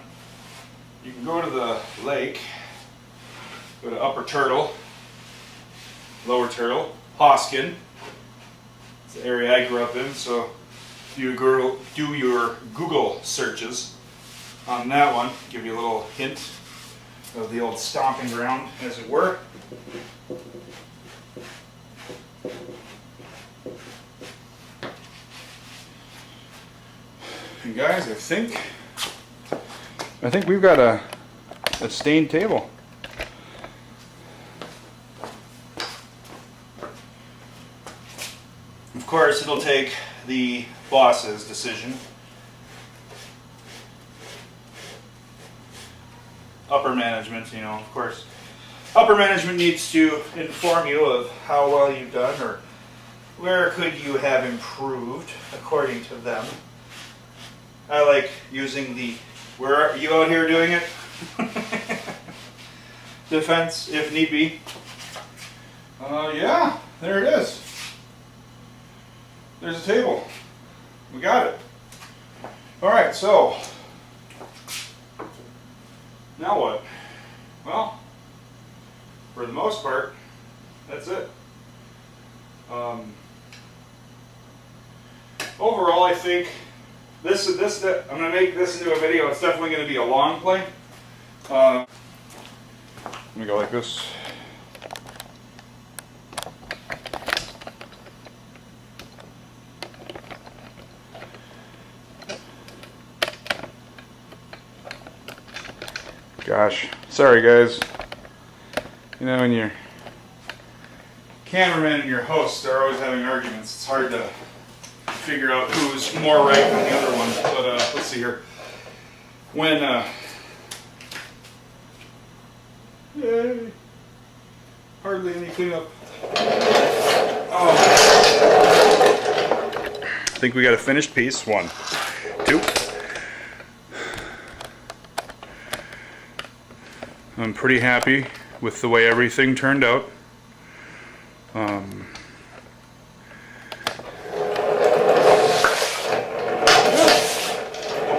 You can go to the lake, go to Upper Turtle, Lower Turtle, Hoskin. It's the area I grew up in, so do your Google searches on that one. Give you a little hint of the old stomping ground, as it were. And guys, I think we've got a stained table. Of course, it'll take the boss's decision. Upper management, you know, of course. Upper management needs to inform you of how well you've done or where could you have improved according to them. I like using the "where are you out here doing it?" defense, if need be. Yeah, there it is. There's a table. We got it. Alright, so now what? Well, for the most part, that's it. Overall, I think I'm going to make this into a video. It's definitely going to be a long play. Let me go like this. Gosh, sorry guys. You know, when your cameraman and your host are always having arguments, it's hard to figure out who's more right than the other one. But let's see here. When yay, hardly any cleanup. Oh, I think we got a finished piece. 1, 2. I'm pretty happy with the way everything turned out. I'll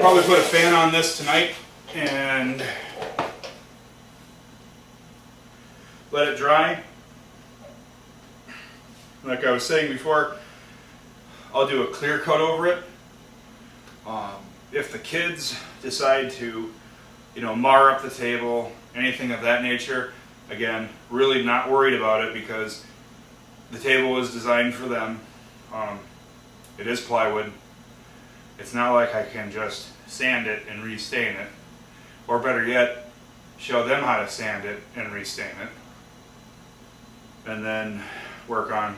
probably put a fan on this tonight and let it dry. Like I was saying before, I'll do a clear coat over it. If the kids decide to, you know, mar up the table, anything of that nature, again, really not worried about it because the table was designed for them. It is plywood. It's not like I can just sand it and restain it. Or better yet, show them how to sand it and restain it. And then work on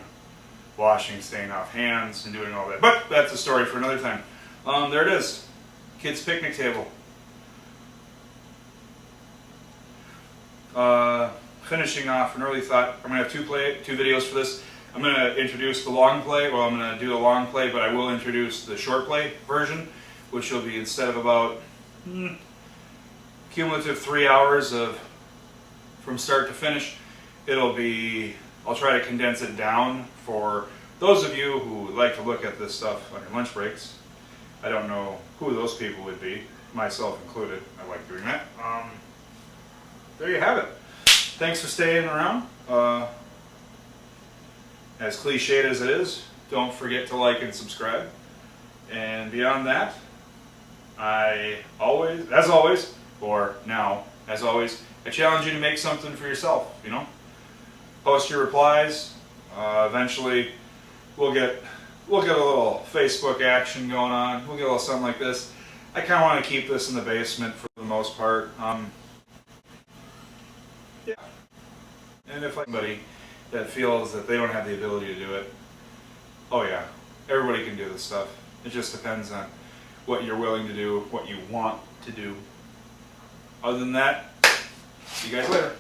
washing stain off hands and doing all that. But that's a story for another time. There it is. Kids' picnic table. Finishing off an early thought. I'm going to have two videos for this. I'm going to introduce the long play. Well, I'm going to do the long play, but I will introduce the short play version, which will be instead of about cumulative 3 hours of from start to finish, it'll be, I'll try to condense it down for those of you who like to look at this stuff on your lunch breaks. I don't know who those people would be, myself included. I like doing that. There you have it. Thanks for staying around. as cliched as it is, don't forget to like and subscribe. And beyond that, I always, as always, or now, as always, I challenge you to make something for yourself, you know? Post your replies. Eventually, we'll get a little Facebook action going on. We'll get a little something like this. I kind of want to keep this in the basement for the most part. Yeah. And if somebody that feels that they don't have the ability to do it, oh yeah, everybody can do this stuff. It just depends on what you're willing to do, what you want to do. Other than that, see you guys later.